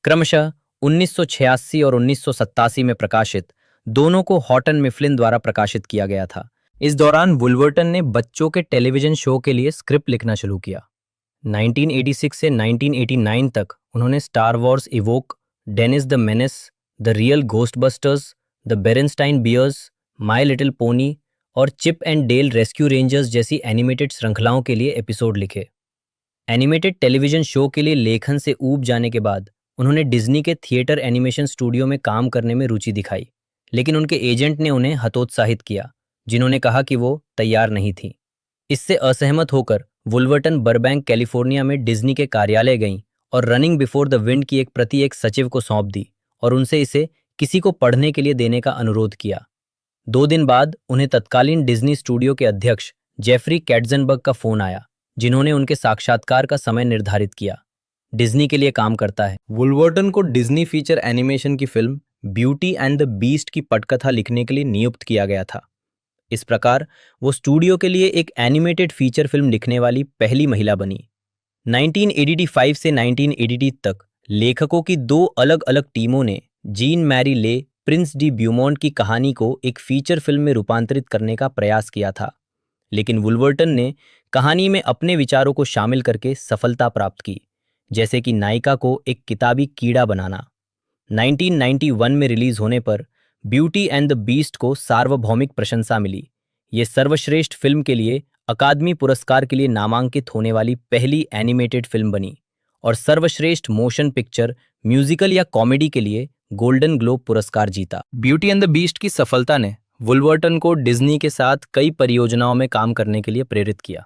क्रमशः 1986 और 1987 में प्रकाशित, दोनों को हॉटन मिफ्लिन द्वारा प्रकाशित किया गया था। इस दौरान वुलवर्टन ने बच्चों के टेलीविजन शो के लिए स्क्रिप्ट लिखना शुरू किया। 1986 से 1989 तक उन्होंने Star Wars Ewok, Dennis the Menace, the Real Ghostbusters, the Berenstain Bears, My Little Pony और Chip and Dale Rescue Rangers जैसी एनिमेटेड श्रृंखलाओं के लिए एपिसोड लिखे। एनिमेटेड टेलीविजन शो के लिए लेखन से ऊब जाने के बाद उन्होंने डिज्नी के थिएटर एनिमेशन स्टूडियो में काम करने में रुचि दिखाई, लेकिन उनके एजेंट ने उन्हें हतोत्साहित किया, जिन्होंने कहा कि वो तैयार नहीं थी। इससे असहमत होकर वुलवर्टन बरबैंक, कैलिफोर्निया में डिज्नी के कार्यालय गईं और रनिंग बिफोर द विंड की एक प्रति एक सचिव को सौंप दी और उनसे इसे किसी को पढ़ने के लिए देने का अनुरोध किया। 2 दिन बाद उन्हें तत्कालीन डिज्नी स्टूडियो के अध्यक्ष जेफरी कैट्ज़नबर्ग का फोन आया, जिन्होंने उनके साक्षात्कार का समय निर्धारित किया। डिज्नी के लिए काम करता है। वुल्वर्टन को डिज्नी फीचर एनिमेशन की film beauty and the beast की पटकथा लिखने के लिए नियुक्त किया गया था। इस प्रकार वो स्टूडियो के लिए एक एनिमेटेड फीचर फिल्म लिखने वाली पहली महिला बनी। 1985 से 1980 तक लेखकों की दो अलग अलग टीमों ने जीन मैरी ले प्रिंस डी ब्यूमॉन्ट की कहानी को एक फीचर फिल्म में रूपांतरित करने का प्रयास किया था, लेकिन वुल्वर्टन ने कहानी में अपने विचारों को शामिल करके सफलता प्राप्त की, जैसे कि नायिका को एक किताबी कीड़ा बनाना। 1991 में रिलीज होने पर ब्यूटी एंड द बीस्ट को सार्वभौमिक प्रशंसा मिली। ये सर्वश्रेष्ठ फिल्म के लिए अकादमी पुरस्कार के लिए नामांकित होने वाली पहली एनिमेटेड फिल्म बनी और सर्वश्रेष्ठ मोशन पिक्चर, म्यूजिकल या कॉमेडी के लिए गोल्डन ग्लोब पुरस्कार जीता। ब्यूटी एंड द बीस्ट की सफलता ने वुल्वर्टन को डिज्नी के साथ कई परियोजनाओं में काम करने के लिए प्रेरित किया।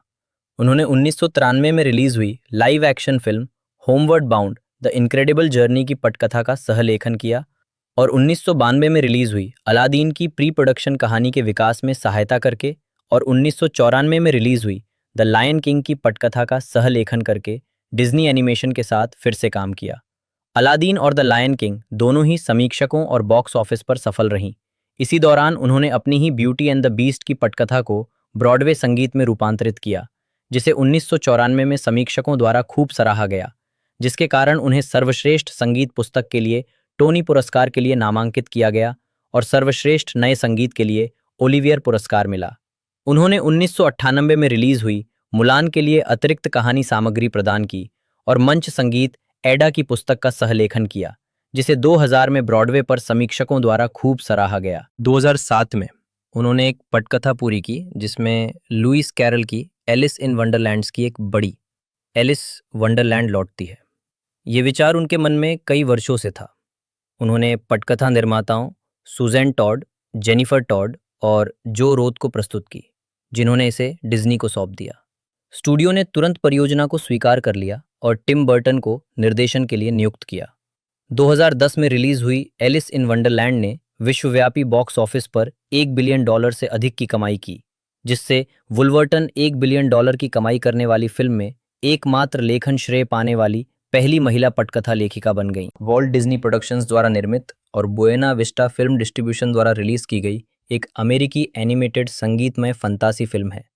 उन्होंने 1993 में रिलीज हुई live action film homeward bound the incredible journey की पटकथा का सहलेखन किया और 1992 में रिलीज हुई अलादीन की प्री प्रोडक्शन कहानी के विकास में सहायता करके और 1994 में रिलीज हुई द लायन किंग की पटकथा का सहलेखन करके डिज्नी एनिमेशन के साथ फिर से काम किया। अलादीन और द लायन किंग दोनों ही समीक्षकों और बॉक्स ऑफिस पर सफल रहीं। इसी दौरान उन्होंने अपनी ही ब्यूटी एंड द बीस्ट की पटकथा को ब्रॉडवे संगीत में रूपांतरित किया, जिसे 1994 में समीक्षकों द्वारा खूब सराहा गया, जिसके कारण उन्हें सर्वश्रेष्ठ संगीत पुस्तक के लिए टोनी पुरस्कार के लिए नामांकित किया गया और सर्वश्रेष्ठ नए संगीत के लिए ओलिवियर पुरस्कार मिला। उन्होंने 1998 में रिलीज हुई मुलान के लिए अतिरिक्त कहानी सामग्री प्रदान की और मंच संगीत एडा की पुस्तक का सहलेखन किया, जिसे 2000 में ब्रॉडवे पर समीक्षकों द्वारा खूब सराहा गया। 2007 में उन्होंने एक पटकथा पूरी की जिसमें लुइस कैरल की एलिस इन वंडरलैंड्स की एक बड़ी एलिस वंडरलैंड लौटती है। ये विचार उनके मन में कई वर्षों से था। उन्होंने पटकथा निर्माताओं सुजैन टॉड, जेनिफर टॉड और जो रोथ को प्रस्तुत की, जिन्होंने इसे डिज्नी को सौंप दिया। स्टूडियो ने तुरंत परियोजना को स्वीकार कर लिया और टिम बर्टन को निर्देशन के लिए नियुक्त किया। 2010 में रिलीज हुई एलिस इन वंडरलैंड ने विश्वव्यापी बॉक्स ऑफिस पर $1 बिलियन से अधिक की कमाई की, जिससे वुल्वर्टन $1 बिलियन की कमाई करने वाली फिल्म में एकमात्र लेखन श्रेय पाने वाली पहली महिला पटकथा लेखिका बन गई। वॉल्ट डिज्नी प्रोडक्शंस द्वारा निर्मित और बुएना विस्टा फिल्म डिस्ट्रीब्यूशन द्वारा रिलीज की गई एक अमेरिकी एनिमेटेड संगीतमय फंतासी फिल्म है।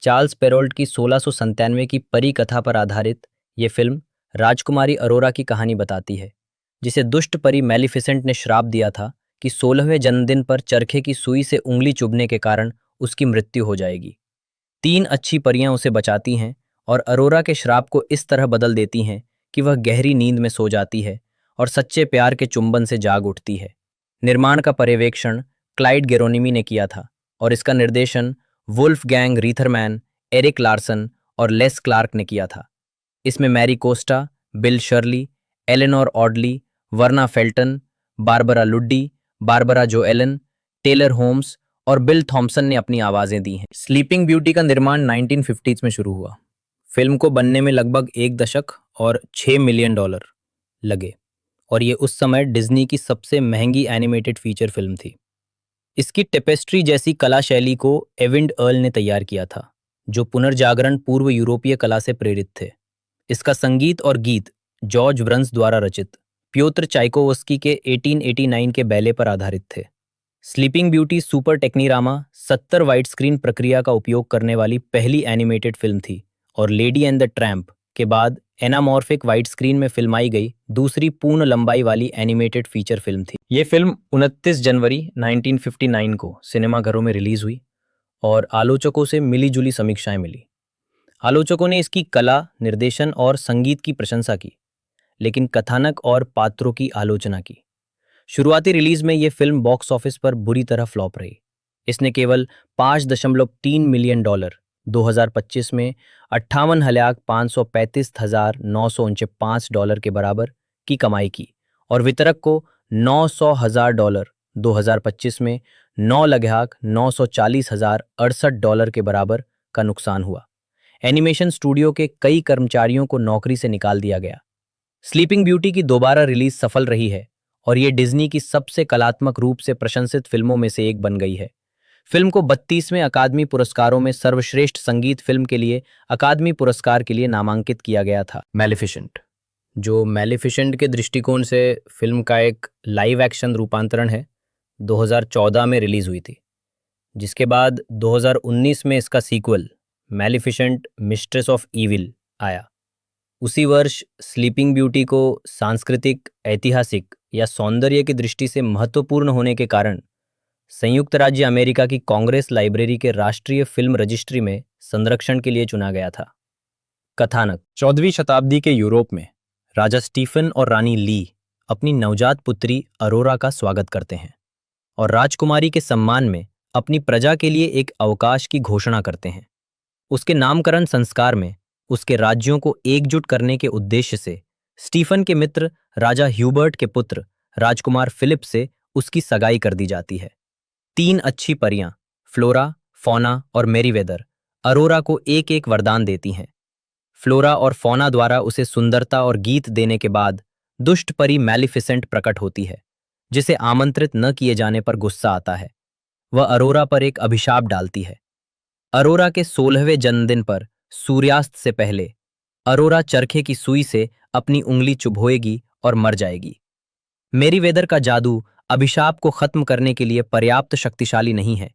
चार्ल्स पेरोल्ट की 1697 की परी कथा पर आधारित ये फिल्म राजकुमारी अरोरा की कहानी बताती है, जिसे दुष्ट परी मैलिफिसेंट ने श्राप दिया था कि 16वें जन्मदिन पर चरखे की सुई से उंगली चुभने के कारण उसकी मृत्यु हो जाएगी। 3 अच्छी परियां उसे बचाती हैं और अरोरा के श्राप को इस तरह बदल देती हैं कि वह गहरी नींद में सो जाती है और सच्चे प्यार के चुंबन से जाग उठती है। निर्माण का पर्यवेक्षण क्लाइड गेरोनिमी ने किया था और इसका निर्देशन वुल्फगैंग रीथरमैन, एरिक लार्सन और लेस क्लार्क ने किया था। इसमें Mary Costa, Bill Shirley, Eleanor Audley, Verna Felton, Barbara Luddy, Barbara Jo Allen, Taylor Holmes और बिल थॉम्सन ने अपनी आवाजें दी हैं। स्लीपिंग ब्यूटी का निर्माण 1950s में शुरू हुआ। फिल्म को बनने में लगभग 1 दशक और $6 मिलियन लगे और ये उस समय डिज्नी की सबसे महंगी एनिमेटेड फीचर फिल्म थी। इसकी टेपेस्ट्री जैसी कला शैली को एविंड अर्ल ने तैयार किया था, जो पुनर्जागरण पूर्व यूरोपीय कला से प्रेरित थे। इसका संगीत और गीत जॉर्ज व्रंस द्वारा रचित प्योत्र चाइकोवस्की के 1889 के बैले पर आधारित थे। Sleeping Beauty Super Technirama 70 wide screen प्रक्रिया का उपयोग करने वाली पहली एनिमेटेड फिल्म थी और लेडी एंड द ट्रैम्प के बाद एनामॉर्फिक वाइड स्क्रीन में फिल्माई गई दूसरी पूर्ण लंबाई वाली एनिमेटेड फीचर फिल्म थी। ये फिल्म 29 जनवरी 1959 को सिनेमाघरों में रिलीज हुई और आलोचकों से मिलीजुली समीक्षाएं मिली। आलोचकों ने इसकी कला, निर्देशन और संगीत की प्रशंसा की, लेकिन कथानक और पात्रों की आलोचना की। शुरुआती रिलीज में यह फिल्म बॉक्स ऑफिस पर बुरी तरह फ्लॉप रही। इसने केवल $5.3 मिलियन 2025 में $58,535,949 के बराबर की कमाई की और वितरक को $900,000 2025 में $9,940,068 के बराबर का नुकसान हुआ। एनिमेशन स्टूडियो के कई कर्मचारियों को नौकरी से निकाल दिया गया। स्लीपिंग ब्यूटी की दोबारा रिलीज सफल रही है और ये डिज्नी की सबसे कलात्मक रूप से प्रशंसित फिल्मों में से एक बन गई है। फिल्म को 32वें अकादमी पुरस्कारों में सर्वश्रेष्ठ संगीत फिल्म के लिए अकादमी पुरस्कार के लिए नामांकित किया गया था। मैलिफिसेंट जो मैलिफिसेंट के दृष्टिकोण से फिल्म का एक लाइव एक्शन रूपांतरण है, 2014 में रिलीज हुई थी, जिसके बाद 2019 में इसका sequel Maleficent mistress of evil आया। उसी वर्ष स्लीपिंग ब्यूटी को सांस्कृतिक, ऐतिहासिक या सौंदर्य की दृष्टि से महत्वपूर्ण होने के कारण संयुक्त राज्य अमेरिका की कांग्रेस लाइब्रेरी के राष्ट्रीय फिल्म रजिस्ट्री में संरक्षण के लिए चुना गया था। कथानक: 14वीं शताब्दी के यूरोप में राजा स्टीफन और रानी ली अपनी नवजात पुत्री अरोरा का स्वागत करते हैं और राजकुमारी के सम्मान में अपनी प्रजा के लिए एक अवकाश की घोषणा करते हैं। उसके नामकरण संस्कार में उसके राज्यों को एकजुट करने के उद्देश्य से स्टीफन के मित्र राजा ह्यूबर्ट के पुत्र राजकुमार फिलिप से उसकी सगाई कर दी जाती है। 3 अच्छी परियां फ्लोरा, फौना और मेरीवेदर अरोरा को एक एक वरदान देती हैं। फ्लोरा और फौना द्वारा उसे सुंदरता और गीत देने के बाद दुष्ट परी मैलिफिसेंट प्रकट होती है, जिसे आमंत्रित न किए जाने पर गुस्सा आता है। वह अरोरा पर एक अभिशाप डालती है। अरोरा के 16वें जन्मदिन पर सूर्यास्त से पहले अरोरा चरखे की सुई से अपनी उंगली चुभोएगी और मर जाएगी। मेरीवेदर का जादू अभिशाप को खत्म करने के लिए पर्याप्त शक्तिशाली नहीं है,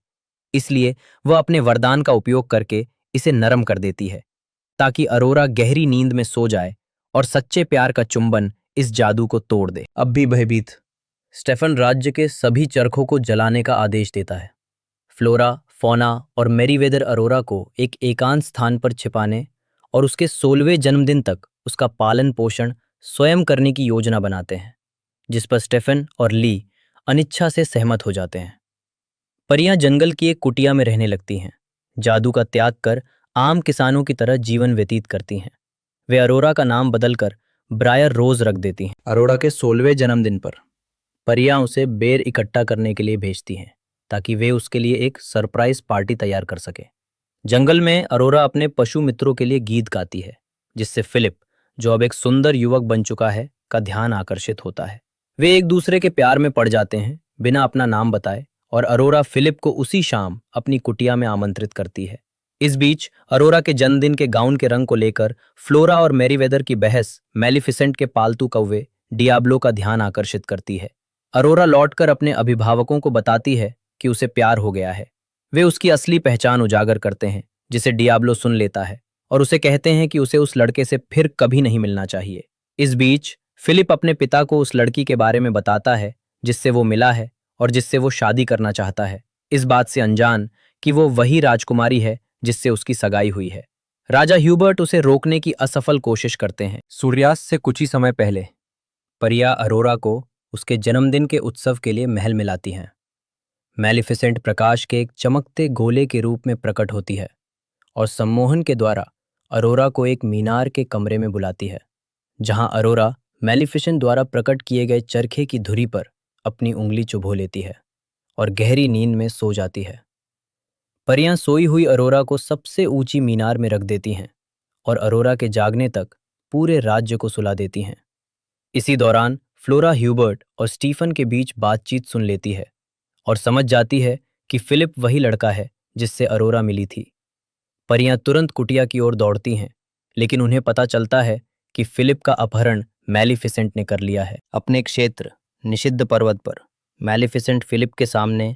इसलिए वह अपने वरदान का उपयोग करके इसे नरम कर देती है ताकि अरोरा गहरी नींद में सो जाए और सच्चे प्यार का चुंबन इस जादू को तोड़ दे। अब भी भयभीत स्टेफन राज्य के सभी चरखों को जलाने का आदेश देता है। फ्लोरा, फौना और मेरीवेदर अरोरा को एक एकांत स्थान पर छिपाने और उसके 16वें जन्मदिन तक उसका पालन पोषण स्वयं करने की योजना बनाते हैं, जिस पर स्टेफन और ली अनिच्छा से सहमत हो जाते हैं। परियां जंगल की एक कुटिया में रहने लगती हैं, जादू का त्याग कर आम किसानों की तरह जीवन व्यतीत करती हैं। वे अरोरा का नाम बदलकर ब्रायर रोज रख देती हैं। अरोरा के 16वें जन्मदिन पर परियां उसे बेर इकट्ठा करने के लिए भेजती हैं ताकि वे उसके लिए एक सरप्राइज पार्टी तैयार कर सके। जंगल में अरोरा अपने पशु मित्रों के लिए गीत गाती है, जिससे फिलिप, जो अब एक सुंदर युवक बन चुका है, का ध्यान आकर्षित होता है। वे एक दूसरे के प्यार में पड़ जाते हैं बिना अपना नाम बताए, और अरोरा फिलिप को उसी शाम अपनी कुटिया में आमंत्रित करती है। इस बीच अरोरा के जन्मदिन के गाउन के रंग को लेकर फ्लोरा और मेरीवेदर की बहस मैलिफिसेंट के पालतू कौवे डियाब्लो का ध्यान आकर्षित करती है। अरोरा लौटकर अपने अभिभावकों को बताती है कि उसे प्यार हो गया है। वे उसकी असली पहचान उजागर करते हैं, जिसे डियाब्लो सुन लेता है और उसे कहते हैं कि उसे उस लड़के से फिर कभी नहीं मिलना चाहिए। इस बीच फिलिप अपने पिता को उस लड़की के बारे में बताता है जिससे वो मिला है और जिससे वो शादी करना चाहता है, इस बात से अनजान कि वो वही राजकुमारी है जिससे उसकी सगाई हुई है। राजा ह्यूबर्ट उसे रोकने की असफल कोशिश करते हैं। सूर्यास्त से कुछ ही समय पहले परिया अरोरा को उसके जन्मदिन के उत्सव के लिए महल में लाती हैं। मैलिफिसेंट प्रकाश के एक चमकते गोले के रूप में प्रकट होती है और सम्मोहन के द्वारा अरोरा को एक मीनार के कमरे में बुलाती है, जहां अरोरा मैलिफिसेंट द्वारा प्रकट किए गए चरखे की धुरी पर अपनी उंगली चुभो लेती है और गहरी नींद में सो जाती है। परियां सोई हुई अरोरा को सबसे ऊंची मीनार में रख देती हैं और अरोरा के जागने तक पूरे राज्य को सुला देती हैं। इसी दौरान फ्लोरा ह्यूबर्ट और स्टीफन के बीच बातचीत सुन लेती है और समझ जाती है कि फिलिप वही लड़का है जिससे अरोरा मिली थी। परियां तुरंत कुटिया की ओर दौड़ती हैं, लेकिन उन्हें पता चलता है कि फिलिप का अपहरण मैलिफिसेंट ने कर लिया है। अपने क्षेत्र निषिद्ध पर्वत पर मैलिफिसेंट फिलिप के सामने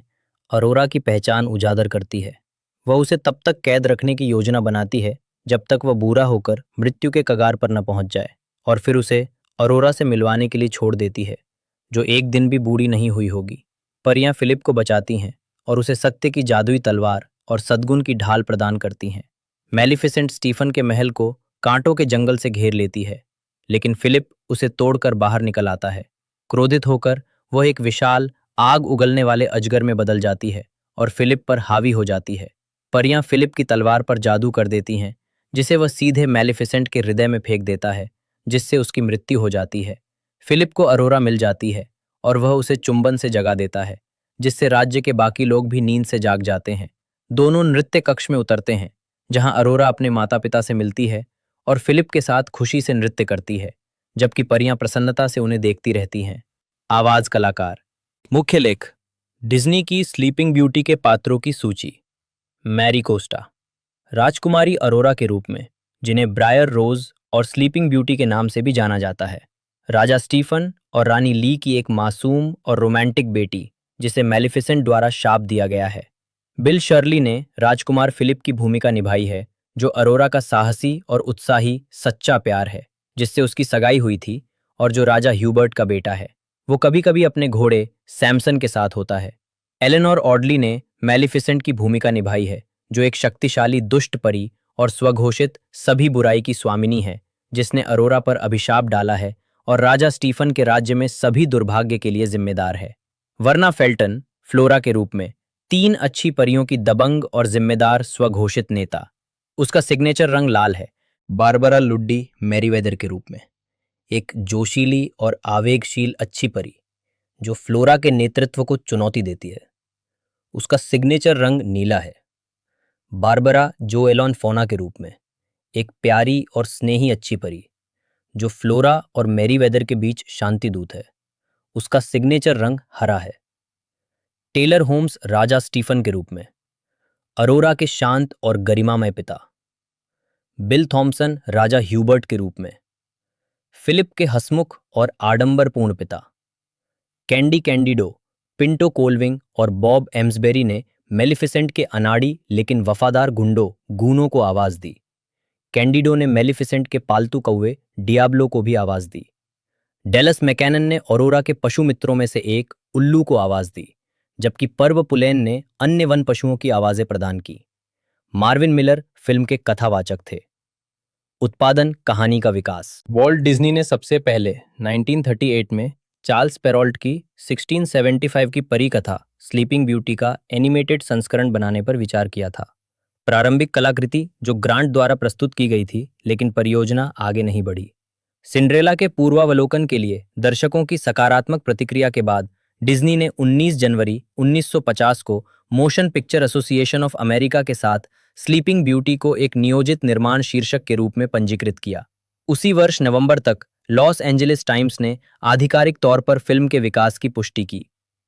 अरोरा की पहचान उजागर करती है। वह उसे तब तक कैद रखने की योजना बनाती है जब तक वह बूढ़ा होकर मृत्यु के कगार पर न पहुंच जाए, और फिर उसे अरोरा से मिलवाने के लिए छोड़ देती है, जो एक दिन भी बूढ़ी नहीं हुई होगी। परियां फिलिप को बचाती हैं और उसे सत्य की जादुई तलवार और सद्गुण की ढाल प्रदान करती हैं। मैलिफिसेंट स्टीफन के महल को कांटों के जंगल से घेर लेती है, लेकिन फिलिप उसे तोड़कर बाहर निकल आता है। क्रोधित होकर वह एक विशाल आग उगलने वाले अजगर में बदल जाती है और फिलिप पर हावी हो जाती है। परियां फिलिप की तलवार पर जादू कर देती हैं, जिसे वह सीधे मैलिफिसेंट के हृदय में फेंक देता है, जिससे उसकी मृत्यु हो जाती है। फिलिप को अरोरा मिल जाती है और वह उसे चुंबन से जगा देता है, जिससे राज्य के बाकी लोग भी नींद से जाग जाते हैं। दोनों नृत्य कक्ष में उतरते हैं, जहां अरोरा अपने माता पिता से मिलती है और फिलिप के साथ खुशी से नृत्य करती है, जबकि परियां प्रसन्नता से उन्हें देखती रहती हैं। आवाज कलाकार। मुख्य लेख: डिज्नी की स्लीपिंग ब्यूटी के पात्रों की सूची। मैरी कोस्टा राजकुमारी अरोरा के रूप में, जिन्हें ब्रायर रोज और स्लीपिंग ब्यूटी के नाम से भी जाना जाता है। राजा स्टीफन और रानी ली की एक मासूम और रोमांटिक बेटी, जिसे मैलिफिसेंट द्वारा शाप दिया गया है। बिल शर्ली ने राजकुमार फिलिप की भूमिका निभाई है, जो अरोरा का साहसी और उत्साही सच्चा प्यार है, जिससे उसकी सगाई हुई थी, और जो राजा ह्यूबर्ट का बेटा है। वो कभी कभी अपने घोड़े सैमसन के साथ होता है। एलेनोर ऑडली ने मैलिफिसेंट की भूमिका निभाई है, जो एक शक्तिशाली दुष्ट परी और स्वघोषित सभी बुराई की स्वामिनी है, जिसने अरोरा पर अभिशाप डाला है और राजा स्टीफन के राज्य में सभी दुर्भाग्य के लिए जिम्मेदार है। वर्ना फेल्टन फ्लोरा के रूप में 3 अच्छी परियों की दबंग और जिम्मेदार स्वघोषित नेता। उसका सिग्नेचर रंग लाल है। बारबरा लुड्डी मैरीवेदर के रूप में एक जोशीली और आवेगशील अच्छी परी, जो फ्लोरा के नेतृत्व को चुनौती देती है। उसका सिग्नेचर रंग नीला है। बारबरा जोएलॉन फोना के रूप में एक प्यारी और स्नेही अच्छी परी, जो फ्लोरा और मैरीवेदर के बीच शांति दूत है। उसका सिग्नेचर रंग हरा है। टेलर होम्स राजा स्टीफन के रूप में अरोरा के शांत और गरिमामय पिता। बिल थॉम्सन राजा ह्यूबर्ट के रूप में फिलिप के हसमुख और आडंबरपूर्ण पिता। कैंडी कैंडिडो, पिंटो कोलविंग और बॉब एम्सबेरी ने मेलिफिसेंट के अनाड़ी लेकिन वफादार गुंडों गूनों को आवाज दी। कैंडिडो ने मेलिफिसेंट के पालतू कौवे डियाब्लो को भी आवाज दी। डेलस मैकेनन ने औरोरा के पशु मित्रों में से एक उल्लू को आवाज दी, जबकि पर्व पुलेन ने अन्य वन पशुओं की आवाजें प्रदान की। मार्विन मिलर फिल्म के कथावाचक थे। उत्पादन कहानी का विकास। वॉल्ट डिज्नी ने सबसे पहले 1938 में चार्ल्स पेरॉल्ट की 1675 की परी कथा स्लीपिंग ब्यूटी का एनिमेटेड संस्करण बनाने पर विचार किया था। प्रारंभिक कलाकृति जो ग्रांट द्वारा प्रस्तुत की गई थी, लेकिन परियोजना आगे नहीं बढ़ी। सिंड्रेला के पूर्वावलोकन के लिए दर्शकों की सकारात्मक प्रतिक्रिया के बाद डिज्नी ने 19 जनवरी 1950 को motion picture association of America के साथ स्लीपिंग ब्यूटी को एक नियोजित निर्माण शीर्षक के रूप में पंजीकृत किया। उसी वर्ष नवंबर तक लॉस एंजेलिस टाइम्स ने आधिकारिक तौर पर फिल्म के विकास की पुष्टि की।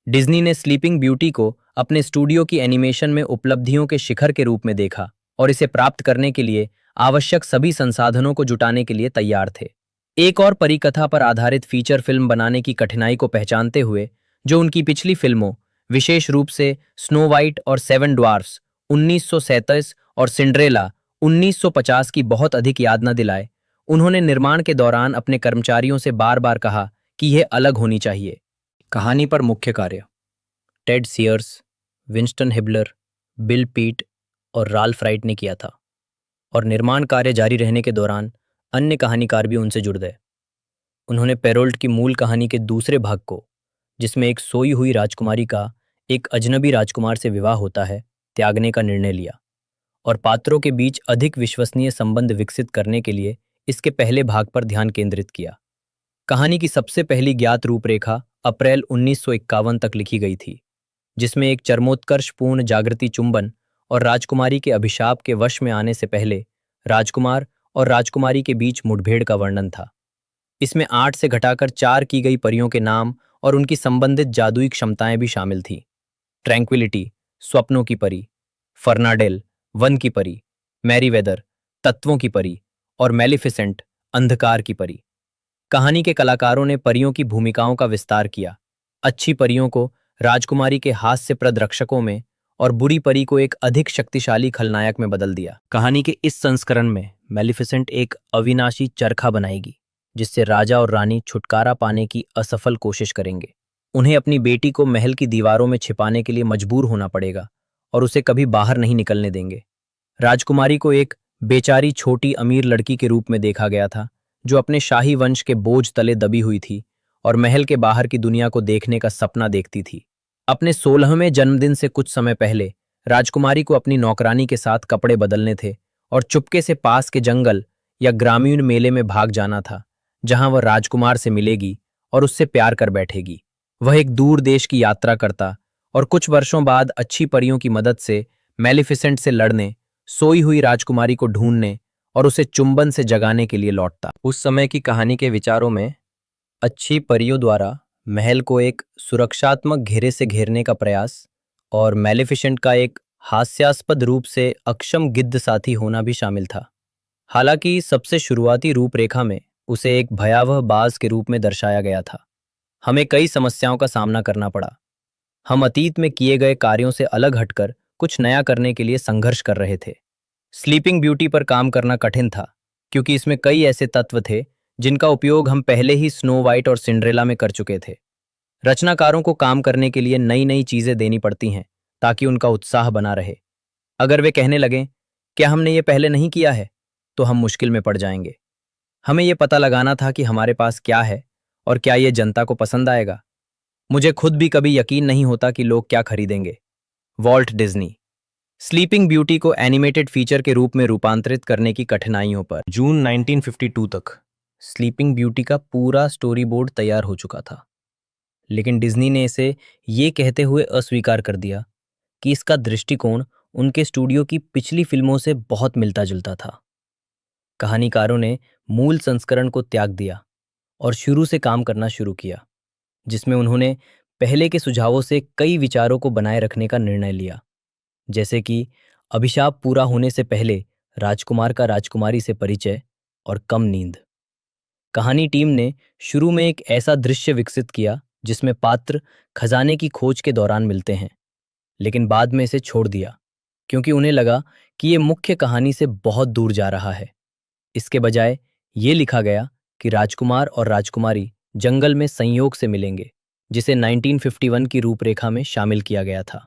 डिज्नी ने स्लीपिंग ब्यूटी को अपने स्टूडियो की एनिमेशन में उपलब्धियों के शिखर के रूप में देखा और इसे प्राप्त करने के लिए आवश्यक सभी संसाधनों को जुटाने के लिए तैयार थे। एक और परिकथा पर आधारित फीचर फिल्म बनाने की कठिनाई को पहचानते हुए, जो उनकी पिछली फिल्मों, विशेष रूप से स्नो वाइट और सेवन ड्वार्फ्स 1937 और सिंड्रेला 1950 की बहुत अधिक याद न दिलाए, उन्होंने निर्माण के दौरान अपने कर्मचारियों से बार बार कहा कि यह अलग होनी चाहिए। कहानी पर मुख्य कार्य Ted seers, Winston Hibbeler, bill पीट और राल्फ राइट ने किया था, और निर्माण कार्य जारी रहने के दौरान अन्य कहानीकार भी उनसे जुड़ गए। उन्होंने पेरोल्ट की मूल कहानी के दूसरे भाग को, जिसमें एक सोई हुई राजकुमारी का एक अजनबी राजकुमार से विवाह होता है, त्यागने का निर्णय लिया, और पात्रों के बीच अधिक विश्वसनीय संबंध विकसित करने के लिए इसके पहले भाग पर ध्यान केंद्रित किया। कहानी की सबसे पहली ज्ञात रूपरेखा अप्रैल 1951 तक लिखी गई थी, जिसमें एक चरमोत्कर्षपूर्ण जागृति चुंबन और राजकुमारी के अभिशाप के वश में आने से पहले राजकुमार और राजकुमारी के बीच मुठभेड़ का वर्णन था। इसमें 8 से घटाकर 4 की गई परियों के नाम और उनकी संबंधित जादुई क्षमताएं भी शामिल थीं। ट्रैंक्विलिटी, स्वप्नों की परी; फर्नाडेल, वन की परी; मैरीवेदर, तत्वों की परी; और मेलिफिसेंट, अंधकार की परी। कहानी के कलाकारों ने परियों की भूमिकाओं का विस्तार किया। अच्छी परियों को राजकुमारी के हास्यप्रद रक्षकों में और बुरी परी को एक अधिक शक्तिशाली खलनायक में बदल दिया। कहानी के इस संस्करण में मेलिफिसेंट एक अविनाशी चरखा बनाएगी, जिससे राजा और रानी छुटकारा पाने की असफल कोशिश करेंगे। उन्हें अपनी बेटी को महल की दीवारों में छिपाने के लिए मजबूर होना पड़ेगा और उसे कभी बाहर नहीं निकलने देंगे। राजकुमारी को एक बेचारी छोटी अमीर लड़की के रूप में देखा गया था, जो अपने शाही वंश के बोझ तले दबी हुई थी और महल के बाहर की दुनिया को देखने का सपना देखती थी। अपने 16वें जन्मदिन से कुछ समय पहले राजकुमारी को अपनी नौकरानी के साथ कपड़े बदलने थे और चुपके से पास के जंगल या ग्रामीण मेले में भाग जाना था, जहां वह राजकुमार से मिलेगी और उससे प्यार कर बैठेगी। वह एक दूर देश की यात्रा करता और कुछ वर्षों बाद अच्छी परियों की मदद से मेलिफिसेंट से लड़ने, सोई हुई राजकुमारी को ढूंढने और उसे चुंबन से जगाने के लिए लौटता। उस समय की कहानी के विचारों में अच्छी परियों द्वारा महल को एक सुरक्षात्मक घेरे से घेरने का प्रयास और मेलिफिसेंट का एक हास्यास्पद रूप से अक्षम गिद्ध साथी होना भी शामिल था। हालांकि सबसे शुरुआती रूपरेखा में उसे एक भयावह बाज के रूप में दर्शाया गया था। हमें कई समस्याओं का सामना करना पड़ा। हम अतीत में किए गए कार्यों से अलग हटकर कुछ नया करने के लिए संघर्ष कर रहे थे। स्लीपिंग ब्यूटी पर काम करना कठिन था, क्योंकि इसमें कई ऐसे तत्व थे जिनका उपयोग हम पहले ही स्नो वाइट और सिंड्रेला में कर चुके थे। रचनाकारों को काम करने के लिए नई नई चीजें देनी पड़ती हैं ताकि उनका उत्साह बना रहे। अगर वे कहने लगें, क्या हमने ये पहले नहीं किया है, तो हम मुश्किल में पड़ जाएंगे। हमें ये पता लगाना था कि हमारे पास क्या है और क्या ये जनता को पसंद आएगा। मुझे खुद भी कभी यकीन नहीं होता कि लोग क्या खरीदेंगे। Walt Disney. स्लीपिंग ब्यूटी को एनिमेटेड फीचर के रूप में रूपांतरित करने की कठिनाइयों पर जून 1952 तक स्लीपिंग ब्यूटी का पूरा स्टोरी बोर्ड तैयार हो चुका था, लेकिन डिज्नी ने इसे ये कहते हुए अस्वीकार कर दिया कि इसका दृष्टिकोण उनके स्टूडियो की पिछली फिल्मों से बहुत मिलता जुलता था। कहानीकारों ने मूल संस्करण को त्याग दिया और शुरू से काम करना शुरू किया, जिसमें उन्होंने पहले के सुझावों से कई विचारों को बनाए रखने का निर्णय लिया, जैसे कि अभिशाप पूरा होने से पहले राजकुमार का राजकुमारी से परिचय और कम नींद। कहानी टीम ने शुरू में एक ऐसा दृश्य विकसित किया जिसमें पात्र खजाने की खोज के दौरान मिलते हैं, लेकिन बाद में इसे छोड़ दिया क्योंकि उन्हें लगा कि ये मुख्य कहानी से बहुत दूर जा रहा है। इसके बजाय ये लिखा गया कि राजकुमार और राजकुमारी जंगल में संयोग से मिलेंगे, जिसे 1951 की रूपरेखा में शामिल किया गया था।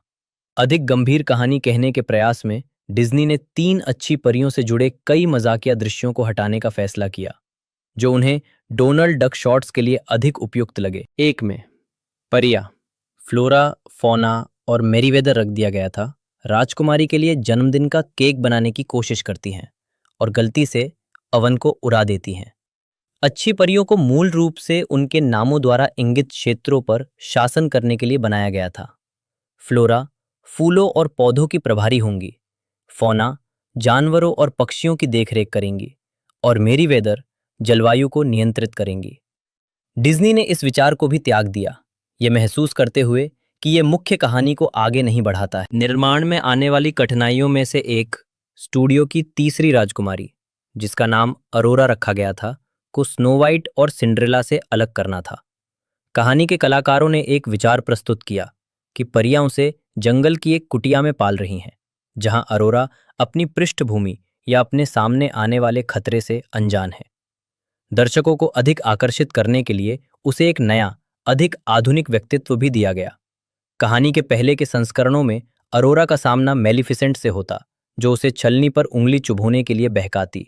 अधिक गंभीर कहानी कहने के प्रयास में डिज्नी ने 3 अच्छी परियों से जुड़े कई मजाकिया दृश्यों को हटाने का फैसला किया, जो उन्हें डोनाल्ड डक शॉट्स के लिए अधिक उपयुक्त लगे। एक में परिया, फ्लोरा, फौना और मेरीवेदर रख दिया गया था। राजकुमारी के लिए जन्मदिन का केक बनाने की कोशिश करती हैं और गलती से अवन को उड़ा देती हैं। अच्छी परियों को मूल रूप से उनके नामों द्वारा इंगित क्षेत्रों पर शासन करने के लिए बनाया गया था। फ्लोरा फूलों और पौधों की प्रभारी होंगी, फौना जानवरों और पक्षियों की देखरेख करेंगी और मेरीवेदर जलवायु को नियंत्रित करेंगी। डिज्नी ने इस विचार को भी त्याग दिया, ये महसूस करते हुए कि ये मुख्य कहानी को आगे नहीं बढ़ाता है। निर्माण में आने वाली कठिनाइयों में से एक स्टूडियो की तीसरी राजकुमारी, जिसका नाम अरोरा रखा गया था, को स्नो वाइट और सिंड्रेला से अलग करना था। कहानी के कलाकारों ने एक विचार प्रस्तुत किया कि परियां उसे जंगल की एक कुटिया में पाल रही हैं, जहां अरोरा अपनी पृष्ठभूमि या अपने सामने आने वाले खतरे से अनजान है। दर्शकों को अधिक आकर्षित करने के लिए उसे एक नया, अधिक आधुनिक व्यक्तित्व भी दिया गया। कहानी के पहले के संस्करणों में अरोरा का सामना मेलिफिसेंट से होता, जो उसे छलनी पर उंगली चुभोने के लिए बहकाती,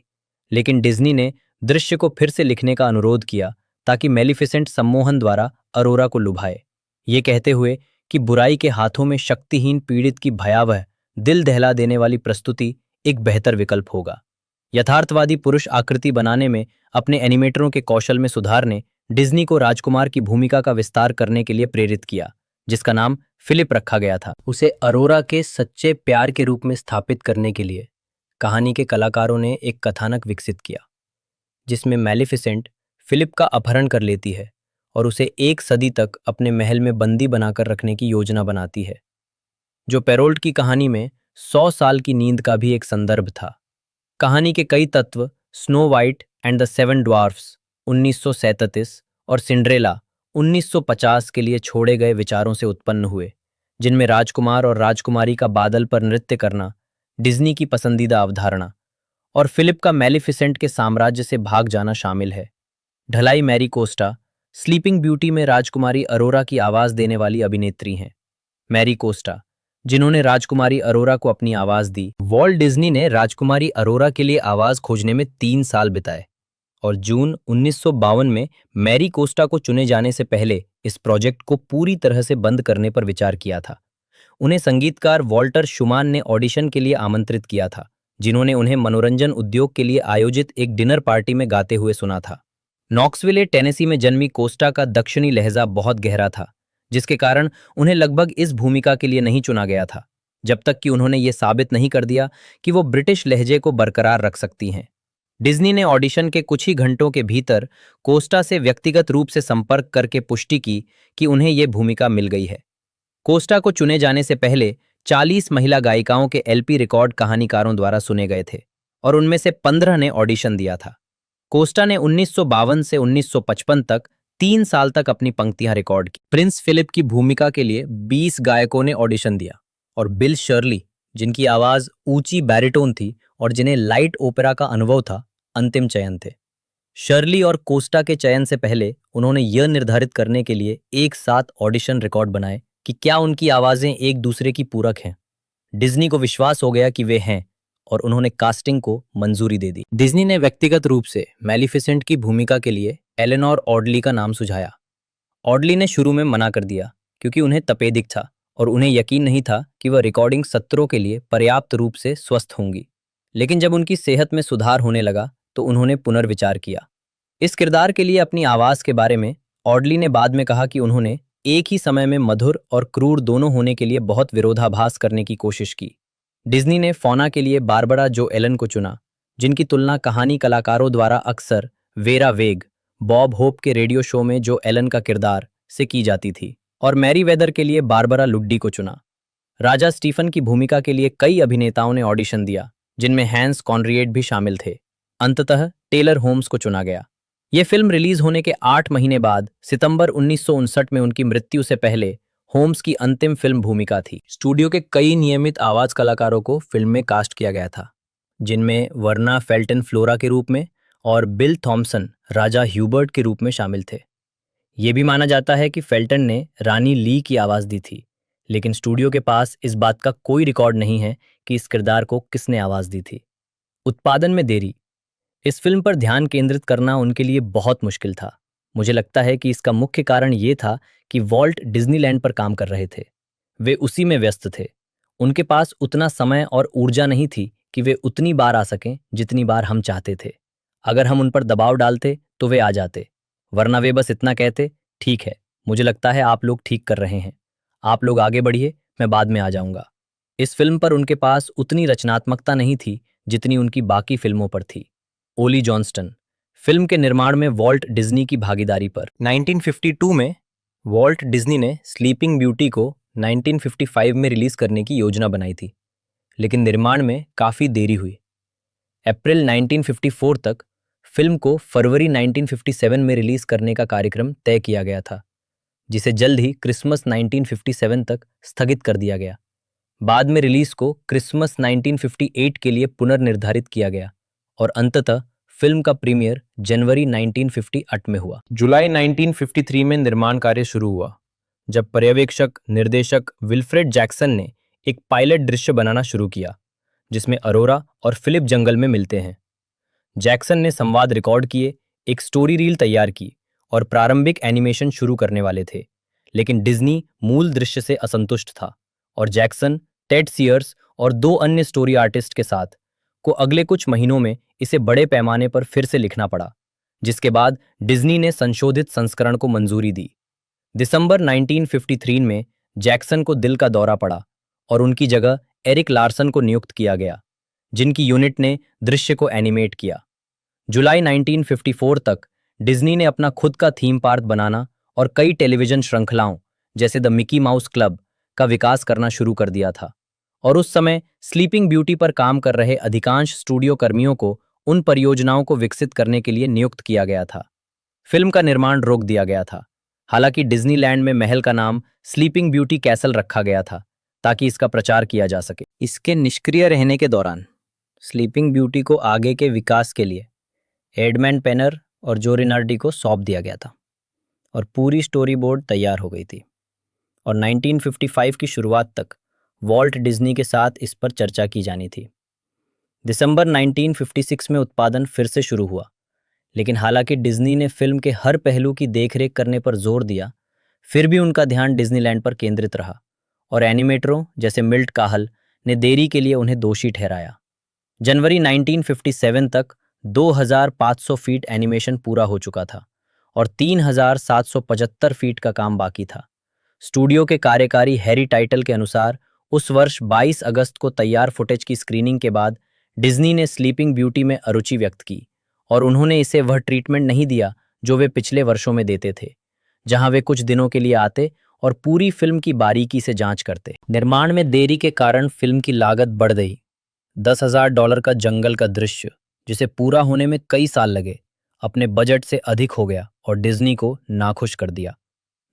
लेकिन डिज्नी ने दृश्य को फिर से लिखने का अनुरोध किया ताकि मेलिफिसेंट सम्मोहन द्वारा अरोरा को लुभाए, ये कहते हुए कि बुराई के हाथों में शक्तिहीन पीड़ित की भयावह, दिल दहला देने वाली प्रस्तुति एक बेहतर विकल्प होगा। यथार्थवादी पुरुष आकृति बनाने में अपने एनिमेटरों के कौशल में सुधार ने डिज्नी को राजकुमार की भूमिका का विस्तार करने के लिए प्रेरित किया, जिसका नाम फिलिप रखा गया था। उसे अरोरा के सच्चे प्यार के रूप में स्थापित करने के लिए कहानी के कलाकारों ने एक कथानक विकसित किया, जिसमें मेलिफिसेंट फिलिप का अपहरण कर लेती है और उसे 1 सदी तक अपने महल में बंदी बनाकर रखने की योजना बनाती है, जो पेरोल्ट की कहानी में 100 साल की नींद का भी एक संदर्भ था। कहानी के कई तत्व snow white and the 7 dwarfs 1937 और सिंड्रेला 1950 के लिए छोड़े गए विचारों से उत्पन्न हुए, जिनमें राजकुमार और राजकुमारी का बादल पर नृत्य करना डिज्नी की पसंदीदा अवधारणा और फिलिप का मेलिफिसेंट के साम्राज्य से भाग जाना शामिल है। ढलाई मैरी कोस्टा स्लीपिंग ब्यूटी में राजकुमारी अरोरा की आवाज देने वाली अभिनेत्री हैं। मैरी कोस्टा, जिन्होंने राजकुमारी अरोरा को अपनी आवाज दी। वॉल्ट डिज्नी ने राजकुमारी अरोरा के लिए आवाज खोजने में 3 साल बिताए और जून 1952 में मैरी कोस्टा को चुने जाने से पहले इस प्रोजेक्ट को पूरी तरह से बंद करने पर विचार किया था। उन्हें संगीतकार वॉल्टर शुमान ने ऑडिशन के लिए आमंत्रित किया था, जिन्होंने उन्हें मनोरंजन उद्योग के लिए आयोजित एक डिनर पार्टी में गाते हुए सुना था। नॉक्सविले, टेनेसी में जन्मी कोस्टा का दक्षिणी लहजा बहुत गहरा था, जिसके कारण उन्हें लगभग इस भूमिका के लिए नहीं चुना गया था, जब तक कि उन्होंने ये साबित नहीं कर दिया कि वो ब्रिटिश लहजे को बरकरार रख सकती हैं। डिज्नी ने ऑडिशन के कुछ ही घंटों के भीतर कोस्टा से व्यक्तिगत रूप से संपर्क करके पुष्टि की कि उन्हें ये भूमिका मिल गई है। कोस्टा को चुने जाने से पहले 40 महिला गायिकाओं के एलपी रिकॉर्ड कहानीकारों द्वारा सुने गए थे, और उनमें से 15 ने ऑडिशन दिया था। कोस्टा ने 1952 से 1955 तक 3 साल तक अपनी पंक्तियां रिकॉर्ड की। प्रिंस फिलिप की भूमिका के लिए 20 गायकों ने ऑडिशन दिया और बिल शर्ली, जिनकी आवाज ऊंची बैरिटोन थी और जिन्हें लाइट ओपेरा का अनुभव था, अंतिम चयन थे। शर्ली और कोस्टा के चयन से पहले उन्होंने यह निर्धारित करने के लिए एक साथ ऑडिशन रिकॉर्ड बनाए कि क्या उनकी आवाजें एक दूसरे की पूरक हैं। डिज्नी को विश्वास हो गया कि वे हैं और उन्होंने कास्टिंग को मंजूरी दे दी। डिज्नी ने व्यक्तिगत रूप से मैलिफिसेंट की भूमिका के लिए एलेनोर ऑडली का नाम सुझाया। ऑडली ने शुरू में मना कर दिया क्योंकि उन्हें तपेदिक था और उन्हें यकीन नहीं था कि वह रिकॉर्डिंग सत्रों के लिए पर्याप्त रूप से स्वस्थ होंगी। लेकिन जब उनकी सेहत में सुधार होने लगा तो उन्होंने पुनर्विचार किया। इस किरदार के लिए अपनी आवाज के बारे में ऑडली ने बाद में कहा कि उन्होंने एक ही समय में मधुर और क्रूर दोनों होने के लिए बहुत विरोधाभास करने की कोशिश की। डिज्नी ने फौना के लिए बारबरा जो एलन को चुना, जिनकी तुलना कहानी कलाकारों द्वारा अक्सर वेरा वेग, बॉब होप के रेडियो शो में जो एलन का किरदार से की जाती थी, और मैरी वेदर के लिए बारबरा लुड्डी को चुना। राजा स्टीफन की भूमिका के लिए कई अभिनेताओं ने ऑडिशन दिया, जिनमें हैंस कॉनरिएट भी शामिल थे। अंततः टेलर होम्स को चुना गया। यह फिल्म रिलीज होने के 8 महीने बाद सितंबर 1959 में उनकी मृत्यु से पहले होम्स की अंतिम फिल्म भूमिका थी। स्टूडियो के कई नियमित आवाज कलाकारों को फिल्म में कास्ट किया गया था, जिनमें वर्ना फेल्टन फ्लोरा के रूप में और बिल थॉम्सन राजा ह्यूबर्ट के रूप में शामिल थे। यह भी माना जाता है कि फेल्टन ने रानी ली की आवाज दी थी, लेकिन स्टूडियो के पास इस बात का कोई रिकॉर्ड नहीं है कि इस किरदार को किसने आवाज दी थी। उत्पादन में देरी। इस फिल्म पर ध्यान केंद्रित करना उनके लिए बहुत मुश्किल था। मुझे लगता है कि इसका मुख्य कारण ये था कि वॉल्ट डिज्नीलैंड पर काम कर रहे थे। वे उसी में व्यस्त थे। उनके पास उतना समय और ऊर्जा नहीं थी कि वे उतनी बार आ सकें जितनी बार हम चाहते थे। अगर हम उन पर दबाव डालते तो वे आ जाते, वरना वे बस इतना कहते, ठीक है, मुझे लगता है आप लोग ठीक कर रहे हैं, आप लोग आगे बढ़िए, मैं बाद में आ जाऊंगा। इस फिल्म पर उनके पास उतनी रचनात्मकता नहीं थी जितनी उनकी बाकी फिल्मों पर थी। ओली जॉनस्टन। फिल्म के निर्माण में वॉल्ट डिज्नी की भागीदारी पर 1952 में वॉल्ट डिज्नी ने स्लीपिंग ब्यूटी को 1955 में रिलीज करने की योजना बनाई थी, लेकिन निर्माण में काफ़ी देरी हुई। अप्रैल 1954 तक फिल्म को फरवरी 1957 में रिलीज करने का कार्यक्रम तय किया गया था, जिसे जल्द ही क्रिसमस 1957 तक स्थगित कर दिया गया। बाद में रिलीज को क्रिसमस 1958 के लिए पुनर्निर्धारित किया गया और अंततः फिल्म का प्रीमियर जनवरी 1958 में हुआ। जुलाई 1953 में निर्माण कार्य शुरू हुआ, जब पर्यवेक्षक निर्देशक विल्फ्रेड जैक्सन ने एक पायलट दृश्य बनाना शुरू किया, जिसमें अरोरा और फिलिप जंगल में मिलते हैं। जैक्सन ने संवाद रिकॉर्ड किए, एक स्टोरी रील तैयार की और प्रारंभिक एनिमेशन शुरू करने वाले थे, लेकिन डिज्नी मूल दृश्य से असंतुष्ट था और जैक्सन, टेड सीयर्स और 2 अन्य स्टोरी आर्टिस्ट के साथ को अगले कुछ महीनों में इसे बड़े पैमाने पर फिर से लिखना पड़ा, जिसके बाद डिज्नी ने संशोधित संस्करण को मंजूरी दी। दिसंबर 1953 में जैक्सन को दिल का दौरा पड़ा और उनकी जगह एरिक लार्सन को नियुक्त किया गया, जिनकी यूनिट ने दृश्य को एनिमेट किया। जुलाई 1954 तक डिज्नी ने अपना खुद का थीम पार्क बनाना और कई टेलीविजन श्रृंखलाओं जैसे द मिकी माउस क्लब का विकास करना शुरू कर दिया था, और उस समय स्लीपिंग ब्यूटी पर काम कर रहे अधिकांश स्टूडियो कर्मियों को उन परियोजनाओं को विकसित करने के लिए नियुक्त किया गया था। फिल्म का निर्माण रोक दिया गया था, हालांकि डिज्नीलैंड में महल का नाम स्लीपिंग ब्यूटी कैसल रखा गया था ताकि इसका प्रचार किया जा सके। इसके निष्क्रिय रहने के दौरान स्लीपिंग ब्यूटी को आगे के विकास के लिए एडमैन पेनर और जो रिनार्डी को सौंप दिया गया था और पूरी स्टोरी बोर्ड तैयार हो गई थी, और 1955 की शुरुआत तक वॉल्ट डिज्नी के साथ इस पर चर्चा की जानी थी। दिसंबर 1956 में उत्पादन फिर से शुरू हुआ, लेकिन हालांकि डिज्नी ने फिल्म के हर पहलू की देखरेख करने पर जोर दिया, फिर भी उनका ध्यान डिज्नीलैंड पर केंद्रित रहा और एनिमेटरों जैसे मिल्ट काहल ने देरी के लिए उन्हें दोषी ठहराया। जनवरी 1957 तक 2500 फीट एनिमेशन पूरा हो चुका था और 3775 फीट का काम बाकी था। स्टूडियो के कार्यकारी हैरी टाइटल के अनुसार उस वर्ष 22 अगस्त को तैयार फुटेज की स्क्रीनिंग के बाद डिज्नी ने स्लीपिंग ब्यूटी में अरुचि व्यक्त की और उन्होंने इसे वह ट्रीटमेंट नहीं दिया जो वे पिछले वर्षों में देते थे, जहां वे कुछ दिनों के लिए आते और पूरी फिल्म की बारीकी से जांच करते। निर्माण में देरी के कारण फिल्म की लागत बढ़ गई $10,000 का जंगल का दृश्य, जिसे पूरा होने में कई साल लगे, अपने बजट से अधिक हो गया और डिज्नी को नाखुश कर दिया।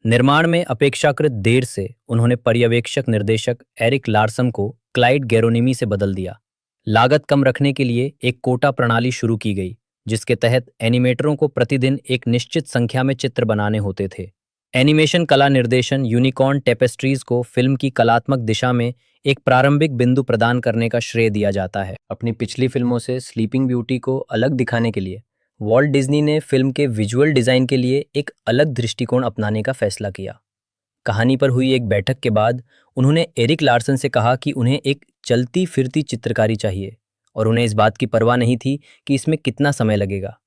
निर्माण में अपेक्षाकृत देर से उन्होंने पर्यवेक्षक निर्देशक एरिक लार्सन को क्लाइड गेरोनिमी से बदल दिया। लागत कम रखने के लिए एक कोटा प्रणाली शुरू की गई, जिसके तहत एनिमेटरों को प्रतिदिन एक निश्चित संख्या में चित्र बनाने होते थे। एनिमेशन कला निर्देशन यूनिकॉर्न टेपेस्ट्रीज को फिल्म की कलात्मक दिशा में एक प्रारंभिक बिंदु प्रदान करने का श्रेय दिया जाता है। अपनी पिछली फिल्मों से स्लीपिंग ब्यूटी को अलग दिखाने के लिए वॉल्ट डिज्नी ने फिल्म के विजुअल डिजाइन के लिए एक अलग दृष्टिकोण अपनाने का फैसला किया। कहानी पर हुई एक बैठक के बाद उन्होंने एरिक लार्सन से कहा कि उन्हें एक चलती फिरती चित्रकारी चाहिए और उन्हें इस बात की परवाह नहीं थी कि इसमें कितना समय लगेगा।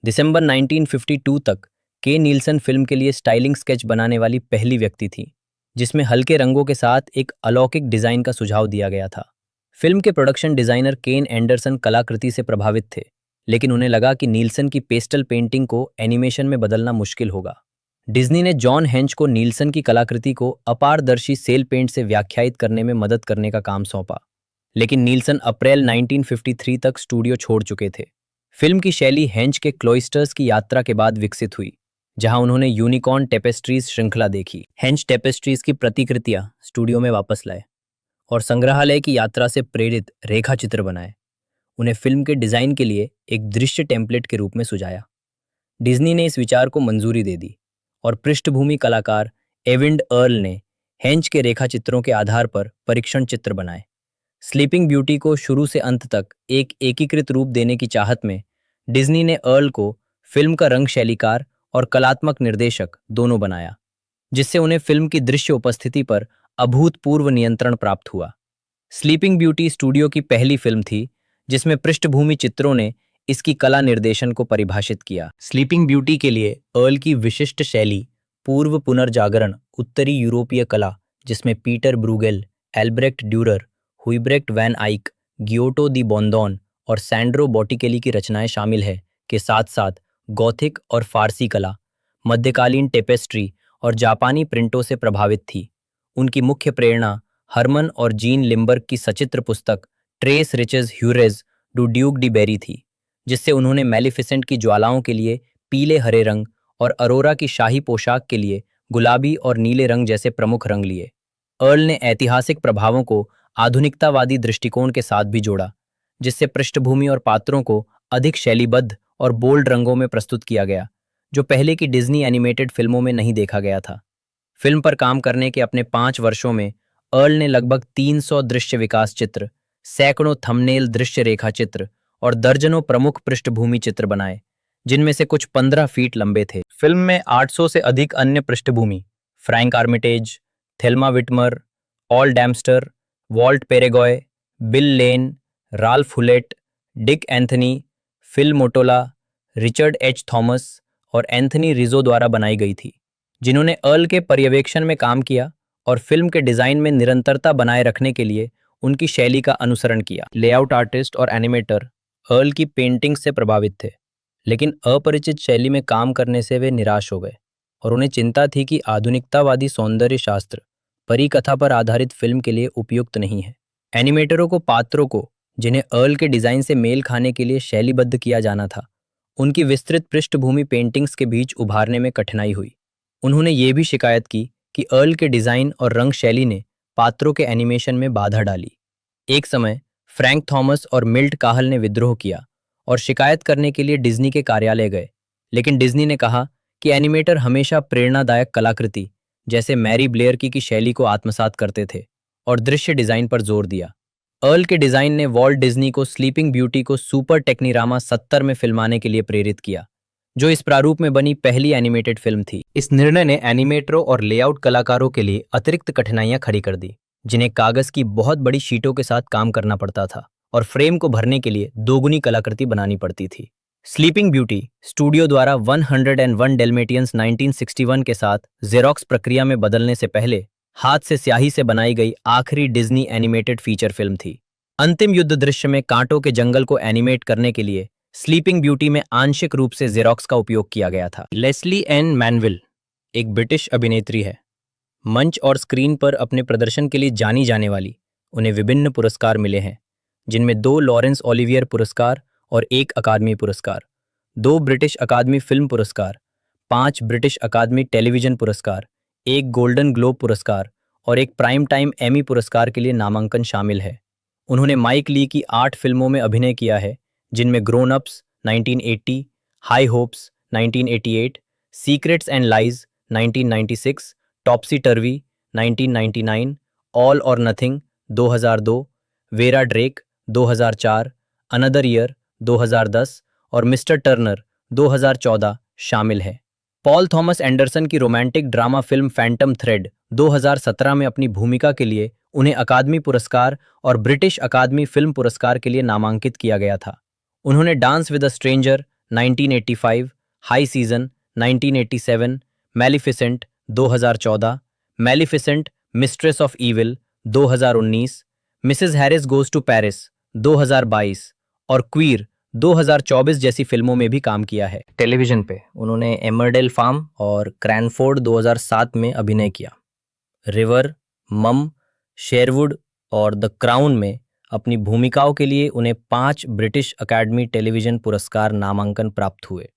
दिसंबर 1952 तक के नील्सन फिल्म के लिए स्टाइलिंग स्केच बनाने वाली पहली व्यक्ति थी, जिसमें हल्के रंगों के साथ एक अलौकिक डिजाइन का सुझाव दिया गया था। फिल्म के प्रोडक्शन डिजाइनर केन एंडरसन कलाकृति से प्रभावित थे, लेकिन उन्हें लगा कि नील्सन की पेस्टल पेंटिंग को एनिमेशन में बदलना मुश्किल होगा। डिज्नी ने जॉन हेंच को नील्सन की कलाकृति को अपारदर्शी सेल पेंट से व्याख्यायित करने में मदद करने का काम सौंपा, लेकिन नील्सन अप्रैल 1953 तक स्टूडियो छोड़ चुके थे। फिल्म की शैली हेंच के क्लोइस्टर्स की यात्रा के बाद विकसित हुई, जहां उन्होंने यूनिकॉर्न टेपेस्ट्रीज श्रृंखला देखी। हेंच टेपेस्ट्रीज की प्रतिकृतियां स्टूडियो में वापस लाए और संग्रहालय की यात्रा से प्रेरित रेखा चित्र बनाए। उन्हें फिल्म के डिजाइन के लिए एक दृश्य टेम्पलेट के रूप में सुझाया। डिज्नी ने इस विचार को मंजूरी दे दी और पृष्ठभूमि कलाकार एविंड अर्ल ने हेंच के रेखा चित्रों के आधार पर परीक्षण चित्र बनाए। स्लीपिंग ब्यूटी को शुरू से अंत तक एक एकीकृत रूप देने की चाहत में डिज्नी ने अर्ल को फिल्म का रंग शैलीकार और कलात्मक निर्देशक दोनों बनाया, जिससे उन्हें फिल्म की दृश्य उपस्थिति पर अभूतपूर्व नियंत्रण प्राप्त हुआ। स्लीपिंग ब्यूटी स्टूडियो की पहली फिल्म थी जिसमें पृष्ठभूमि चित्रों ने इसकी कला निर्देशन को परिभाषित किया। स्लीपिंग ब्यूटी के लिए अर्ल की विशिष्ट शैली पूर्व पुनर्जागरण उत्तरी यूरोपीय कला, जिसमें पीटर ब्रूगेल, एल्ब्रेक्ट ड्यूरर, हुइब्रेक्ट वैन आइक, गियोटो दी बोंदोन और सैंड्रो बॉटिकेली की रचनाएं शामिल है, के साथ साथ गॉथिक और फारसी कला, मध्यकालीन टेपेस्ट्री और जापानी प्रिंटों से प्रभावित थी। उनकी मुख्य प्रेरणा हरमन और जीन लिम्बर्ग की सचित्र पुस्तक Tres Riches Heures du Duc de Berry थी, जिससे उन्होंने मैलिफिसेंट की ज्वालाओं के लिए पीले हरे रंग और अरोरा की शाही पोशाक के लिए गुलाबी और नीले रंग जैसे प्रमुख रंग लिए। अर्ल ने ऐतिहासिक प्रभावों को आधुनिकतावादी दृष्टिकोण के साथ भी जोड़ा, जिससे पृष्ठभूमि और पात्रों को अधिक शैलीबद्ध और बोल्ड रंगों में प्रस्तुत किया गया, जो पहले की डिज्नी एनिमेटेड फिल्मों में नहीं देखा गया था। फिल्म पर काम करने के अपने 5 वर्षों में अर्ल ने लगभग 300 दृश्य विकास चित्र, सैकड़ों थंबनेल दृश्य रेखा चित्र और दर्जनों प्रमुख पृष्ठभूमि चित्र बनाए, जिनमें से कुछ 15 फीट लंबे थे। फिल्म में 800 से अधिक अन्य पृष्ठभूमि Frank Armitage, Thelma Witmer, Al Dempster, Walt Peregoy, Bill Layne, Ralph Hulett, Dick Anthony, Phil Mottola, Richard H Thomas और एंथनी रिजो द्वारा बनाई गई थी, जिन्होंने अर्ल के पर्यवेक्षण में काम किया और फिल्म के डिजाइन में निरंतरता बनाए रखने के लिए उनकी शैली का अनुसरण किया। लेआउट आर्टिस्ट और एनिमेटर अर्ल की पेंटिंग से प्रभावित थे, लेकिन अपरिचित शैली में काम करने से वे निराश हो गए और उन्हें चिंता थी कि आधुनिकतावादी सौंदर्य शास्त्र परिकथा पर आधारित फिल्म के लिए उपयुक्त नहीं है। एनिमेटरों को पात्रों को, जिन्हें अर्ल के डिजाइन से मेल खाने के लिए शैलीबद्ध किया जाना था, उनकी विस्तृत पृष्ठभूमि पेंटिंग्स के बीच उभारने में कठिनाई हुई। उन्होंने ये भी शिकायत की कि अर्ल के डिजाइन और रंग शैली ने पात्रों के एनिमेशन में बाधा डाली। एक समय फ्रैंक थॉमस और मिल्ट काहल ने विद्रोह किया और शिकायत करने के लिए डिज्नी के कार्यालय गए, लेकिन डिज्नी ने कहा कि एनिमेटर हमेशा प्रेरणादायक कलाकृति जैसे मैरी ब्लेयर की शैली को आत्मसात करते थे और दृश्य डिजाइन पर जोर दिया। अर्ल के डिजाइन ने वॉल्ट डिज्नी को स्लीपिंग ब्यूटी को सुपर टेक्नीरामा 70 में फिल्माने के लिए प्रेरित किया, जो इस प्रारूप में बनी पहली एनिमेटेड फिल्म थी। इस निर्णय ने एनिमेटरों और लेआउट कलाकारों के लिए अतिरिक्त कठिनाइयां खड़ी कर दी, जिन्हें कागज की बहुत बड़ी शीटों के साथ काम करना पड़ता था और फ्रेम को भरने के लिए दोगुनी कलाकृति बनानी पड़ती थी। स्लीपिंग ब्यूटी स्टूडियो द्वारा 101 डेल्मेटियंस 1961 के साथ जेरोक्स प्रक्रिया में बदलने से पहले हाथ से स्याही से बनाई गई आखिरी डिज्नी एनिमेटेड फीचर फिल्म थी। अंतिम युद्ध दृश्य में कांटों के जंगल को एनिमेट करने के लिए स्लीपिंग ब्यूटी में आंशिक रूप से जेरोक्स का उपयोग किया गया था। लेस्ली एन मैनविल एक ब्रिटिश अभिनेत्री है। मंच और स्क्रीन पर अपने प्रदर्शन के लिए जानी जाने वाली उन्हें विभिन्न पुरस्कार मिले हैं, जिनमें 2 लॉरेंस ओलिवियर पुरस्कार और 1 अकादमी पुरस्कार, 2 ब्रिटिश अकादमी फिल्म पुरस्कार, 5 ब्रिटिश अकादमी टेलीविजन पुरस्कार, 1 गोल्डन ग्लोब पुरस्कार और 1 प्राइम टाइम एमी पुरस्कार के लिए नामांकन शामिल है। उन्होंने माइक ली की 8 फिल्मों में अभिनय किया है, जिनमें Grown Ups 1980, High Hopes 1988, Secrets and Lies 1996, Topsy Turvy 1999, All or Nothing 2002, Vera Drake 2004, Another Year 2010 और मिस्टर टर्नर 2014 शामिल है। पॉल थॉमस एंडरसन की romantic drama film Phantom Thread 2017 में अपनी भूमिका के लिए उन्हें अकादमी पुरस्कार और ब्रिटिश अकादमी फिल्म पुरस्कार के लिए नामांकित किया गया था। उन्होंने dance with a stranger 1985, high season 1987, Maleficent 2014, Maleficent mistress of evil 2019, Mrs Harris goes to Paris 2022 और क्वीर 2024 जैसी फिल्मों में भी काम किया है। टेलीविजन पे उन्होंने एमरडेल फार्म और क्रैनफोर्ड 2007 में अभिनय किया। रिवर, मम, शेरवुड और द क्राउन में अपनी भूमिकाओं के लिए उन्हें 5 ब्रिटिश अकादमी टेलीविजन पुरस्कार नामांकन प्राप्त हुए।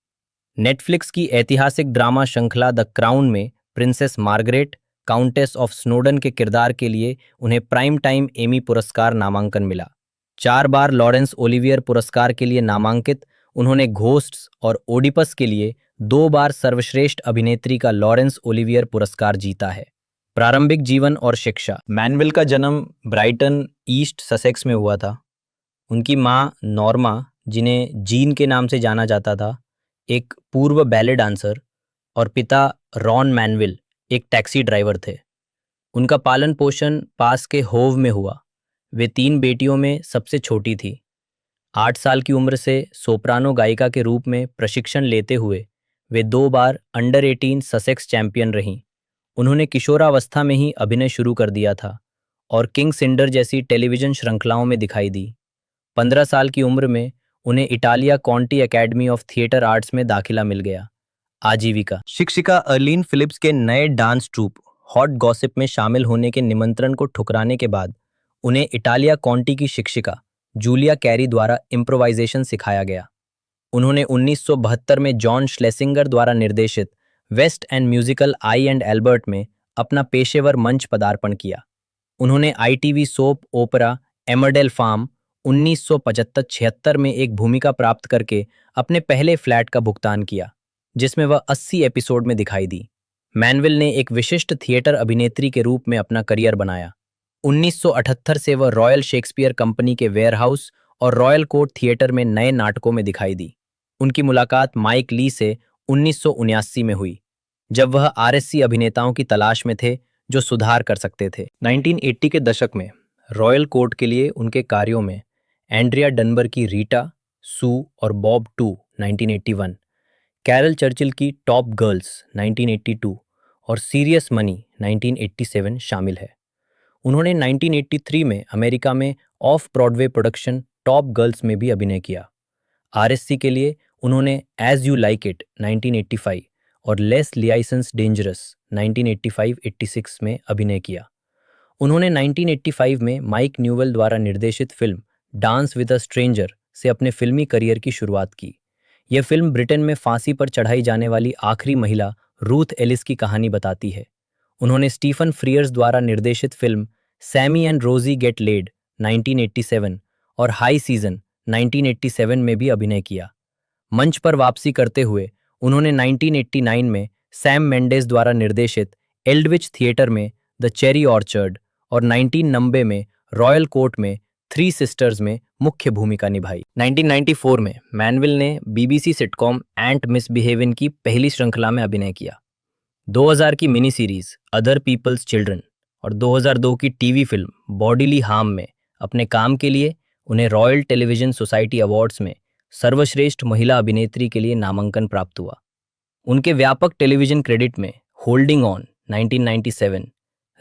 नेटफ्लिक्स की ऐतिहासिक ड्रामा श्रृंखला द क्राउन में princess Margaret, countess of Snowden के किरदार के लिए उन्हें प्राइम टाइम एमी पुरस्कार नामांकन मिला। 4 बार लॉरेंस ओलिवियर पुरस्कार के लिए नामांकित, उन्होंने घोस्ट्स और ओडिपस के लिए 2 बार सर्वश्रेष्ठ अभिनेत्री का लॉरेंस ओलिवियर पुरस्कार जीता है। प्रारंभिक जीवन और शिक्षा। मैनविल का जन्म ब्राइटन, ईस्ट ससेक्स में हुआ था। उनकी मां नॉर्मा, जिन्हें जीन के नाम से जाना जाता था, एक पूर्व बैले डांसर और पिता रॉन मैनविल एक टैक्सी ड्राइवर थे। उनका पालन पोषण पास के होव में हुआ। वे 3 बेटियों में सबसे छोटी थी। 8 साल की उम्र से सोप्रानो गायिका के रूप में प्रशिक्षण लेते हुए वे 2 बार अंडर 18 ससेक्स चैंपियन रहीं। उन्होंने किशोरावस्था में ही अभिनय शुरू कर दिया था और किंग सिंडर जैसी टेलीविजन श्रृंखलाओं में दिखाई दी। 15 साल की उम्र में उन्हें Italia Conti Academy of Theatre Arts में दाखिला मिल गया। आजीविका। शिक्षिका अर्लीन फिलिप्स के नए डांस ट्रूप हॉट गॉसिप में शामिल होने के निमंत्रण को ठुकराने के बाद उन्हें इटालिया कॉन्टी की शिक्षिका जूलिया कैरी द्वारा इम्प्रोवाइजेशन सिखाया गया। उन्होंने 1972 में जॉन श्लेसिंगर द्वारा निर्देशित West End musical I and Albert में अपना पेशेवर मंच पदार्पण किया। उन्होंने ITV soap opera Emmerdale farm 1975-76 में एक भूमिका प्राप्त करके अपने पहले फ्लैट का भुगतान किया, जिसमें वह 80 एपिसोड में दिखाई दी। मैनविल ने एक विशिष्ट थिएटर अभिनेत्री के रूप में अपना करियर बनाया। 1978 से वह रॉयल शेक्सपियर कंपनी के वेयरहाउस और रॉयल कोर्ट थिएटर में नए नाटकों में दिखाई दी। उनकी मुलाकात माइक ली से 1979 में हुई, जब वह आरएससी अभिनेताओं की तलाश में थे जो सुधार कर सकते थे। 1980 के दशक में रॉयल कोर्ट के लिए उनके कार्यों में एंड्रिया डनबर की रीटा, सू और बॉब 2 1981, कैरल चर्चिल की टॉप गर्ल्स 1982 और सीरियस मनी 1987 शामिल है। उन्होंने 1983 में अमेरिका में of Broadway production top girls में भी अभिनय किया। आरएससी के लिए उन्होंने एज यू लाइक इट 1985 और लेस लाइसेंस डेंजरस 1985-86 में अभिनय किया। उन्होंने 1985 में माइक न्यूवेल द्वारा निर्देशित film dance with a stranger से अपने फिल्मी करियर की शुरुआत की। यह फिल्म ब्रिटेन में फांसी पर चढ़ाई जाने वाली आखिरी महिला रूथ एलिस की कहानी बताती है। उन्होंने स्टीफन फ्रीयर्स द्वारा निर्देशित फिल्म सैमी एंड रोजी गेट लेड 1987 और हाई सीजन 1987 में भी अभिनय किया। मंच पर वापसी करते हुए उन्होंने 1989 में सैम मेंडेस द्वारा निर्देशित एल्डविच थिएटर में द चेरी ऑर्चर्ड और 1990 में रॉयल कोर्ट में 3 सिस्टर्स में मुख्य भूमिका निभाई। 1994 में मैनविल ने बीबीसी सिटकॉम एंट मिसबिहेवियन की पहली श्रृंखला में अभिनय किया। 2000 की mini series other people's children और 2002 की टीवी फिल्म बॉडीली हार्म में अपने काम के लिए उन्हें रॉयल टेलीविजन सोसाइटी अवार्ड्स में सर्वश्रेष्ठ महिला अभिनेत्री के लिए नामांकन प्राप्त हुआ। उनके व्यापक टेलीविजन क्रेडिट में holding on 1997,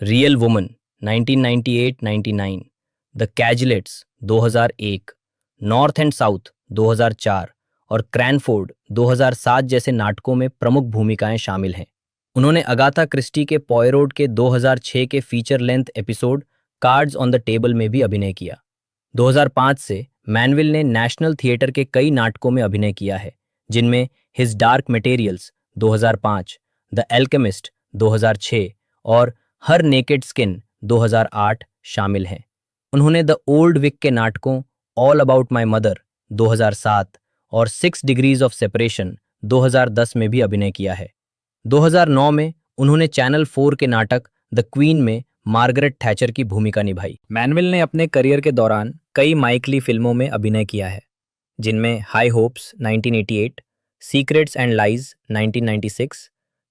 real woman 1998-99, the Cazalets 2001, north and south 2004 और क्रैनफोर्ड 2007 जैसे नाटकों में प्रमुख भूमिकाएं शामिल हैं। उन्होंने अगाथा क्रिस्टी के पॉयरोट के 2006 के feature length episode cards on the table में भी अभिनय किया। 2005 से मैनविल ने नेशनल थिएटर के कई नाटकों में अभिनय किया है, जिनमें his dark materials 2005, the alchemist 2006 और हर नेकेड स्किन 2008 शामिल हैं। उन्होंने द ओल्ड विक के नाटकों ऑल अबाउट माई मदर 2007 और 6 डिग्रीज ऑफ सेपरेशन 2010 में भी अभिनय किया है। 2009 में उन्होंने चैनल 4 के नाटक द क्वीन में मार्गरेट थैचर की भूमिका निभाई। मैनविल ने अपने करियर के दौरान कई माइक ली फिल्मों में अभिनय किया है, जिनमें high Hopes 1988, Secrets and Lies 1996,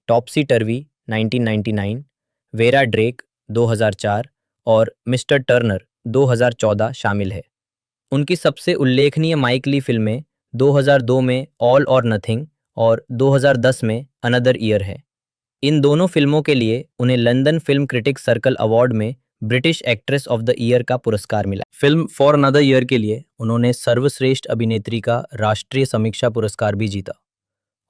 Topsy Turvy 1999, vera Drake 2004 और मिस्टर टर्नर 2014 शामिल है। उनकी सबसे उल्लेखनीय माइक ली फिल्में 2002 में ऑल और नथिंग और 2010 में अनदर ईयर है। इन दोनों फिल्मों के लिए उन्हें London film critics circle award में British actress of the year का पुरस्कार मिला। फिल्म फॉर अनदर ईयर के लिए उन्होंने सर्वश्रेष्ठ अभिनेत्री का राष्ट्रीय समीक्षा पुरस्कार भी जीता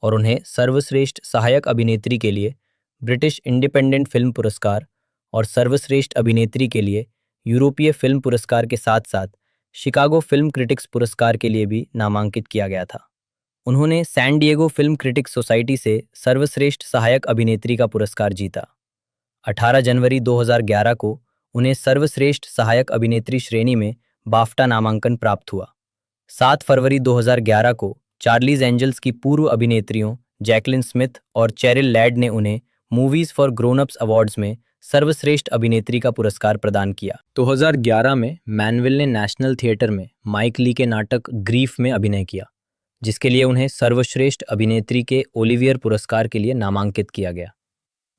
और उन्हें सर्वश्रेष्ठ सहायक अभिनेत्री के लिए ब्रिटिश इंडिपेंडेंट फिल्म पुरस्कार और सर्वश्रेष्ठ अभिनेत्री के लिए यूरोपीय फिल्म पुरस्कार के साथ साथ शिकागो फिल्म क्रिटिक्स पुरस्कार के लिए भी नामांकित किया गया था। उन्होंने San Diego film critics society से सर्वश्रेष्ठ सहायक अभिनेत्री का पुरस्कार जीता। 18 जनवरी 2011 को उन्हें सर्वश्रेष्ठ सहायक अभिनेत्री श्रेणी में बाफ्टा नामांकन प्राप्त हुआ। 7 फरवरी 2011 को चार्लीज एंजल्स की पूर्व अभिनेत्रियों जैकलिन स्मिथ और चेरिल लैड ने उन्हें movies for grown ups awards में सर्वश्रेष्ठ अभिनेत्री का पुरस्कार प्रदान किया। 2011 में मैनविल ने नेशनल थिएटर में माइक ली के नाटक ग्रीफ में अभिनय किया, जिसके लिए उन्हें सर्वश्रेष्ठ अभिनेत्री के ओलिवियर पुरस्कार के लिए नामांकित किया गया।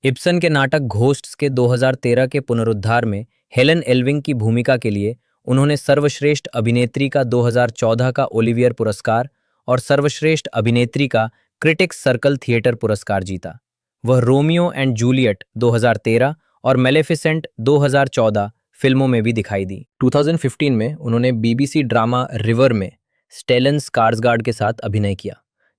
इब्सन के नाटक घोस्ट्स के 2013 के पुनरुद्धार में हेलन एल्विंग की भूमिका के लिए उन्होंने सर्वश्रेष्ठ अभिनेत्री का 2014 का ओलिवियर पुरस्कार और सर्वश्रेष्ठ अभिनेत्री का क्रिटिक्स सर्कल थिएटर पुरस्कार जीता। वह रोमियो एंड जूलियट 2013 और मेलेफिसेंट 2014 फिल्मों में भी दिखाई दी। 2015 में उन्होंने बीबीसी ड्रामा रिवर में स्टेलन स्कार्सगार्ड के साथ अभिनय किया,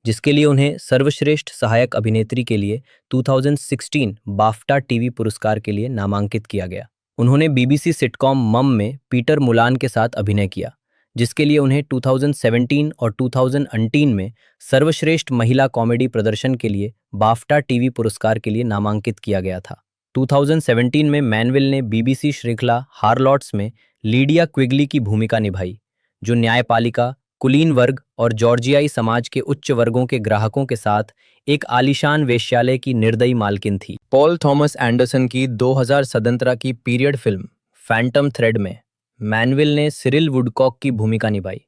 जिसके लिए उन्हें सर्वश्रेष्ठ सहायक अभिनेत्री के लिए 2016 बाफ्टा टीवी पुरस्कार के लिए नामांकित किया गया। उन्होंने बीबीसी सिटकॉम मम में पीटर मुलान के साथ अभिनय किया, जिसके लिए उन्हें 2017 और 2018 में सर्वश्रेष्ठ महिला कॉमेडी प्रदर्शन के लिए बाफ्टा टीवी पुरस्कार के लिए नामांकित किया गया था। 2017 में मैनविल ने बीबीसी श्रृंखला हार्लॉट्स में लीडिया क्विगली की भूमिका निभाई, जो न्यायपालिका, कुलीन वर्ग और जॉर्जियाई समाज के उच्च वर्गों के ग्राहकों के साथ एक आलीशान वेश्यालय की निर्दयी मालकिन थी। पॉल थॉमस एंडरसन की 2017 की पीरियड फिल्म फैंटम थ्रेड में मैनविल ने सिरिल वुडकॉक की भूमिका निभाई,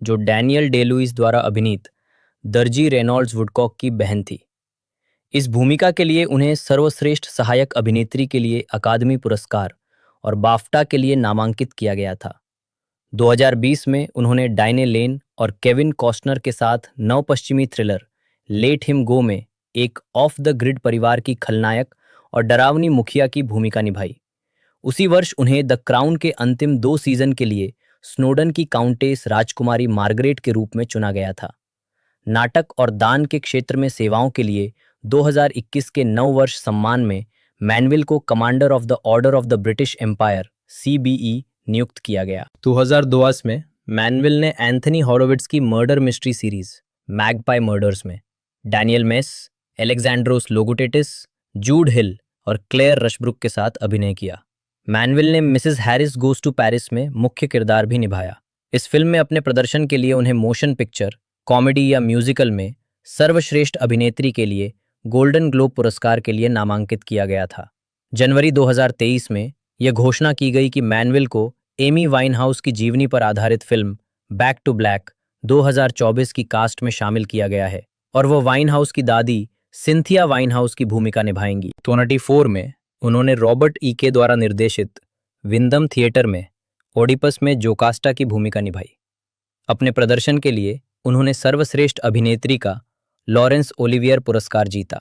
जो डैनियल डे लुइस द्वारा अभिनीत दर्जी रेनॉल्ड्स वुडकॉक की बहन थी। इस भूमिका के लिए उन्हें सर्वश्रेष्ठ सहायक अभिनेत्री के लिए अकादमी पुरस्कार और बाफ्टा के लिए नामांकित किया गया था। 2020 में उन्होंने डायने लेन और केविन कॉस्टनर के साथ नव पश्चिमी थ्रिलर लेट हिम गो में एक ऑफ द ग्रिड परिवार की खलनायक और डरावनी मुखिया की भूमिका निभाई। उसी वर्ष उन्हें द क्राउन के अंतिम 2 सीजन के लिए स्नोडन की काउंटेस राजकुमारी मार्गरेट के रूप में चुना गया था। नाटक और दान के क्षेत्र में सेवाओं के लिए 2021 के 9 वर्ष सम्मान में मैनविल को commander of the order of the British Empire CBE नियुक्त किया गया। 2002 में मैनविल ने एंथनी हॉरोविट्ज की murder mystery series Magpie murders में Daniel Mays, Alexandros Logothetis, Jude Hill और क्लेयर रशब्रुक के साथ अभिनय किया। मैनविल ने Mrs Harris goes to Paris में मुख्य किरदार भी निभाया। इस फिल्म में अपने प्रदर्शन के लिए उन्हें मोशन पिक्चर, कॉमेडी या म्यूजिकल में सर्वश्रेष्ठ अभिनेत्री के लिए गोल्डन ग्लोब पुरस्कार के लिए नामांकित किया गया था। जनवरी 2023 में यह घोषणा की गई कि मैनविल को एमी वाइनहाउस की जीवनी पर आधारित फिल्म बैक टू ब्लैक 2024 की कास्ट में शामिल किया गया है और वह वाइनहाउस की दादी सिंथिया वाइनहाउस की भूमिका निभाएंगी। 2024 में उन्होंने रॉबर्ट ईके द्वारा निर्देशित विंदम थिएटर में ओडिपस में जोकास्टा की भूमिका निभाई। अपने प्रदर्शन के लिए उन्होंने सर्वश्रेष्ठ अभिनेत्री का लॉरेंस ओलिवियर पुरस्कार जीता।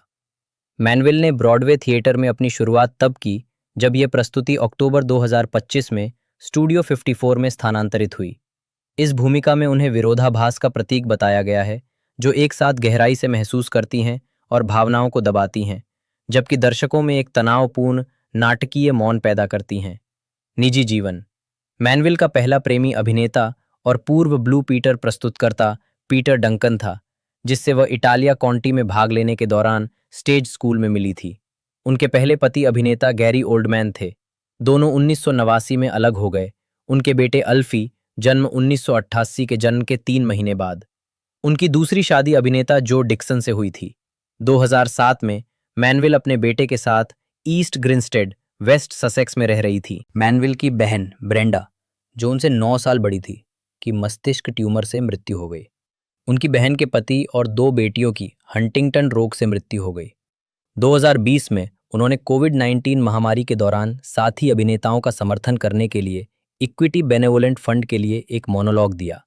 मैनविल ने ब्रॉडवे थिएटर में अपनी शुरुआत तब की जब यह प्रस्तुति अक्टूबर 2025 में स्टूडियो 54 में स्थानांतरित हुई। इस भूमिका में उन्हें विरोधाभास का प्रतीक बताया गया है, जो एक साथ गहराई से महसूस करती हैं और भावनाओं को दबाती हैं, जबकि दर्शकों में एक तनावपूर्ण नाटकीय मौन पैदा करती हैं। निजी जीवन। मैनविल का पहला प्रेमी अभिनेता और पूर्व ब्लू पीटर प्रस्तुतकर्ता पीटर डंकन था, जिससे वह इटालिया कॉन्टी में भाग लेने के दौरान स्टेज स्कूल में मिली थी। उनके पहले पति अभिनेता गैरी ओल्डमैन थे। दोनों 1989 में अलग हो गए। उनके बेटे अल्फी जन्म 1988 के जन्म के 3 महीने बाद। उनकी दूसरी शादी अभिनेता जो डिक्सन से हुई थी। 2007 में मैनविल अपने बेटे के साथ ईस्ट ग्रिंस्टेड, वेस्ट ससेक्स में रह रही थी। मैनविल की बहन ब्रेंडा, जो उनसे 9 साल बड़ी थी, की मस्तिष्क ट्यूमर से मृत्यु हो गई। उनकी बहन के पति और 2 बेटियों की हंटिंगटन रोग से मृत्यु हो गई। 2020 में उन्होंने कोविड-19 महामारी के दौरान साथी अभिनेताओं का समर्थन करने के लिए इक्विटी बेनेवोलेंट फंड के लिए एक मोनोलॉग दिया।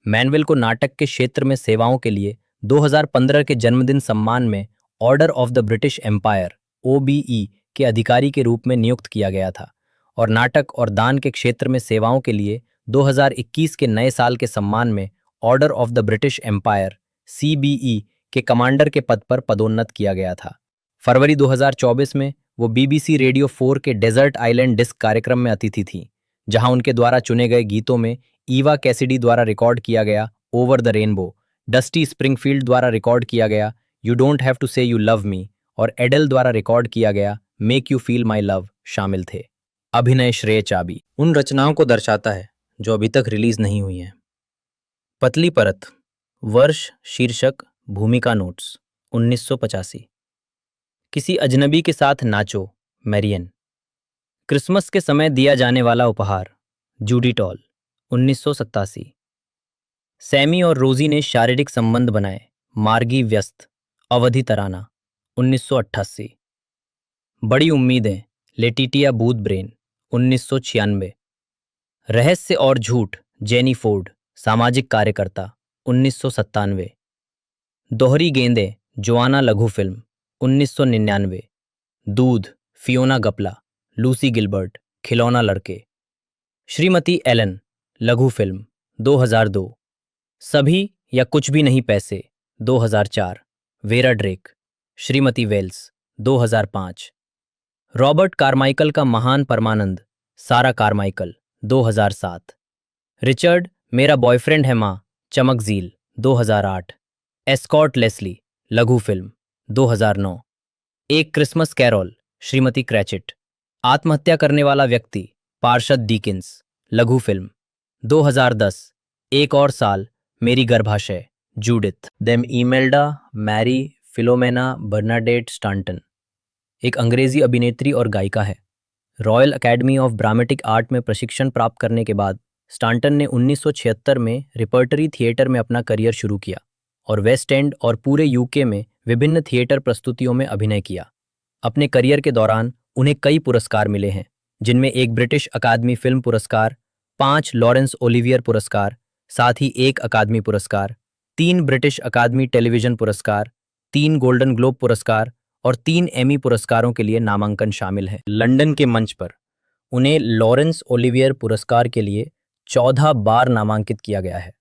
मैनविल को नाटक के क्षेत्र में सेवाओं के लिए 2015 के जन्मदिन सम्मान में order of the British Empire (OBE) के अधिकारी के रूप में नियुक्त किया गया था और नाटक और दान के क्षेत्र में सेवाओं के लिए 2021 के नए साल के सम्मान में order of the British Empire (CBE) के कमांडर के पद पर पदोन्नत किया गया था। फरवरी 2024 में वो BBC रेडियो 4 के डेजर्ट आइलैंड डिस्क कार्यक्रम में अतिथि थीं, जहां उनके द्वारा चुने गए गीतों में ईवा कैसिडी द्वारा रिकॉर्ड किया गया over the rainbow, dusty Springfield द्वारा रिकॉर्ड किया गया यू डोंट हैव टू से यू लव मी और एडेल द्वारा रिकॉर्ड किया गया make you feel my love शामिल थे। अभिनय श्रेय चाबी उन रचनाओं को दर्शाता है जो अभी तक रिलीज नहीं हुई हैं। पतली परत, वर्ष, शीर्षक, भूमिका नोट्स, 1985। किसी अजनबी के साथ नाचो, मैरियन। क्रिसमस के समय दिया जाने वाला उपहार, जूडी टॉल, 1987। सैमी और रोजी ने शारीरिक संबंध बनाए, मार्गी व्यस्त, अवधि तराना, 1988। बड़ी उम्मीदें, लेटिटिया बूथ ब्रेन, 1996। रहस्य और झूठ, जेनी फोर्ड, सामाजिक कार्यकर्ता, 1997। दोहरी गेंदें, जोआना लघु फिल्म, 1999। दूध, फियोना गपला, लूसी गिलबर्ट, खिलौना लड़के। श्रीमती एलन, लघु फिल्म, 2002। सभी या कुछ भी नहीं पैसे, 2004। Vera Drake, Shrimati Wells, 2005। Robert Carmichael का महान परमानंद, सारा कारमाइकल, 2007। रिचर्ड, मेरा बॉयफ्रेंड है माँ, चमक झील, 2008। एस्कॉर्ट लेस्ली, लघु फिल्म, 2009। एक क्रिसमस कैरोल, श्रीमती क्रैचिट। आत्महत्या करने वाला व्यक्ति, पार्षद डीकिंस, लघु फिल्म, 2010। एक और साल, मेरी गर्भाशय, Judith. Dame Imelda Mary Philomena Bernadette Staunton एक अंग्रेजी अभिनेत्री और गायिका है। Royal academy of dramatic art में प्रशिक्षण प्राप्त करने के बाद स्टांटन ने 1976 में रिपर्टरी थिएटर में अपना करियर शुरू किया और वेस्ट एंड और पूरे यूके में विभिन्न थिएटर प्रस्तुतियों में अभिनय किया। अपने करियर के दौरान उन्हें कई पुरस्कार मिले हैं, जिनमें एक ब्रिटिश अकादमी फिल्म पुरस्कार, 5 लॉरेंस ओलिवियर पुरस्कार, साथ ही 1 अकादमी पुरस्कार, 3 ब्रिटिश अकादमी टेलीविजन पुरस्कार, 3 गोल्डन ग्लोब पुरस्कार और 3 एमी पुरस्कारों के लिए नामांकन शामिल है। लंदन के मंच पर उन्हें लॉरेंस ओलिवियर पुरस्कार के लिए 14 बार नामांकित किया गया है,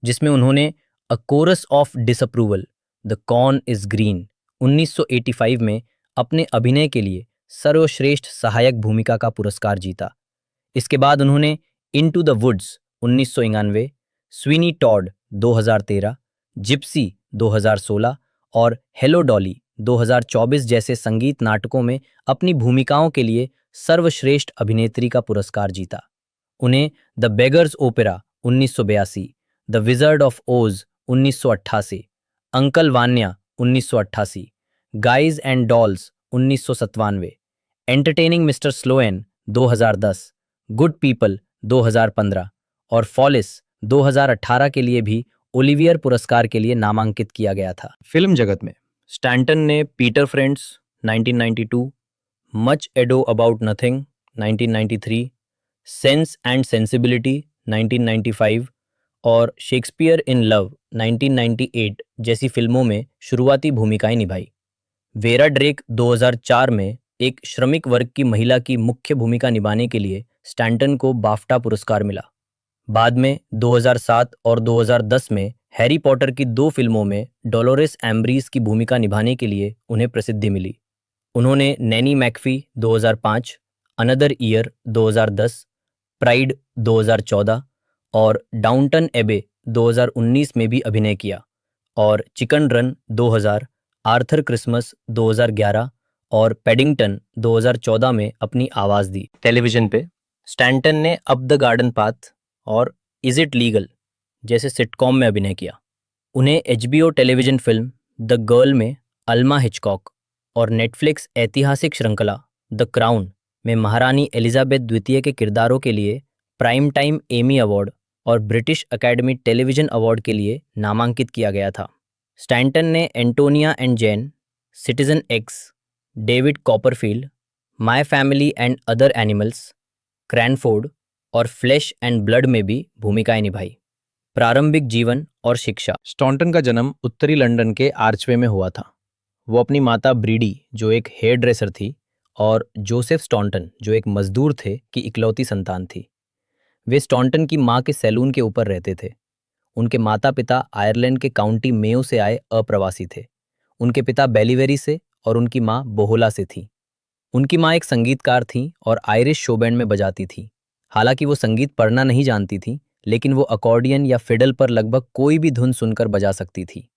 जिसमें उन्होंने a chorus of disapproval, the corn is green, 1985 में अपने अभिनय के लिए सर्वश्रेष्ठ सहायक भूमिका का पुरस्कार जीता। इसके बाद उन्होंने into the woods, 1991, Sweeney Todd, 2013, gypsy, 2016 और हेलो डॉली, 2024 जैसे संगीत नाटकों में अपनी भूमिकाओं के लिए सर्वश्रेष्ठ अभिनेत्री का पुरस्कार जीता। उन्हें the beggars opera, 1982, the wizard of ओज, 1988, uncle Vanya, 1988, guys and dolls, 1997, entertaining mister Sloane, 2010, good people, 2015 और फॉलिस, 2018 के लिए भी ओलिवियर पुरस्कार के लिए नामांकित किया गया था। फिल्म जगत में स्टैंटन ने Peter friends, 1992, much ado about nothing, 1993, sense and sensibility, 1995 और शेक्सपियर इन लव, 1998 जैसी फिल्मों में शुरुआती भूमिकाएं निभाई। वेरा ड्रेक 2004 में एक श्रमिक वर्ग की महिला की मुख्य भूमिका निभाने के लिए स्टैंटन को बाफ्टा पुरस्कार मिला। बाद में 2007 और 2010 में हैरी पॉटर की 2 फिल्मों में डोलोरेस एम्ब्रीज की भूमिका निभाने के लिए उन्हें प्रसिद्धि मिली। उन्होंने Naini McAfee 2005, another Year 2010, pride 2014 और डाउनटन एबे 2019 में भी अभिनय किया और चिकन रन 2000, आर्थर क्रिसमस 2011 और पेडिंगटन 2014 में अपनी आवाज़ दी। टेलीविज़न पे स्टैंटन ने अप द गार्डन पाथ और इज इट लीगल जैसे सिटकॉम में अभिनय किया। उन्हें HBO television film the girl में अल्मा हिचकॉक और नेटफ्लिक्स ऐतिहासिक श्रृंखला द क्राउन में महारानी एलिजाबेथ द्वितीय के किरदारों के लिए प्राइम टाइम एमी अवार्ड और ब्रिटिश अकेडमी टेलीविज़न अवार्ड के लिए नामांकित किया गया था। स्टैंटन ने Antonia and Jane, citizen X, David Copperfield, my family and other animals, Cranford और फ्लैश एंड ब्लड में भी भूमिकाएं निभाई। प्रारंभिक जीवन और शिक्षा। स्टॉन्टन का जन्म उत्तरी लंदन के आर्चवे में हुआ था। वो अपनी माता ब्रीडी, जो एक हेयर ड्रेसर थी, और जोसेफ स्टॉन्टन, जो एक मजदूर थे, की इकलौती संतान थी। वे स्टॉन्टन की मां के सैलून के ऊपर रहते थे। उनके माता पिता आयरलैंड के काउंटी मेयो से आए अप्रवासी थे। उनके पिता बेलीवेरी से और उनकी मां बोहोला से थी। उनकी मां एक संगीतकार थीं और आयरिश शो बैंड में बजाती थी। हालांकि वो संगीत पढ़ना नहीं जानती थी, लेकिन वो अकॉर्डियन या फिडल पर लगभग कोई भी धुन सुनकर बजा सकती थी।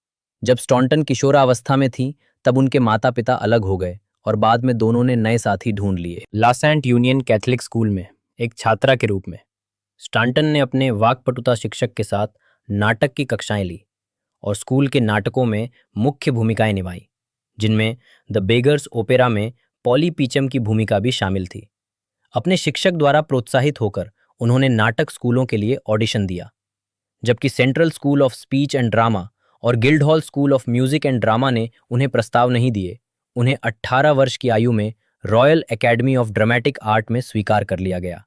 जब स्टॉन्टन किशोरावस्था में थी, तब उनके माता पिता अलग हो गए और बाद में दोनों ने नए साथी ढूंढ लिए। ला सेंट यूनियन कैथलिक स्कूल में एक छात्रा के रूप में स्टॉन्टन ने अपने वाक्पटुता शिक्षक के साथ नाटक की कक्षाएं ली और स्कूल के नाटकों में मुख्य भूमिकाएं निभाई, जिनमें द बेगर्स ओपेरा में पॉली पीचम की भूमिका भी शामिल थी। अपने शिक्षक द्वारा प्रोत्साहित होकर उन्होंने नाटक स्कूलों के लिए ऑडिशन दिया, जबकि central school of speech and drama और Guildhall school of music and drama ने उन्हें प्रस्ताव नहीं दिए। उन्हें 18 वर्ष की आयु में royal academy of dramatic art में स्वीकार कर लिया गया।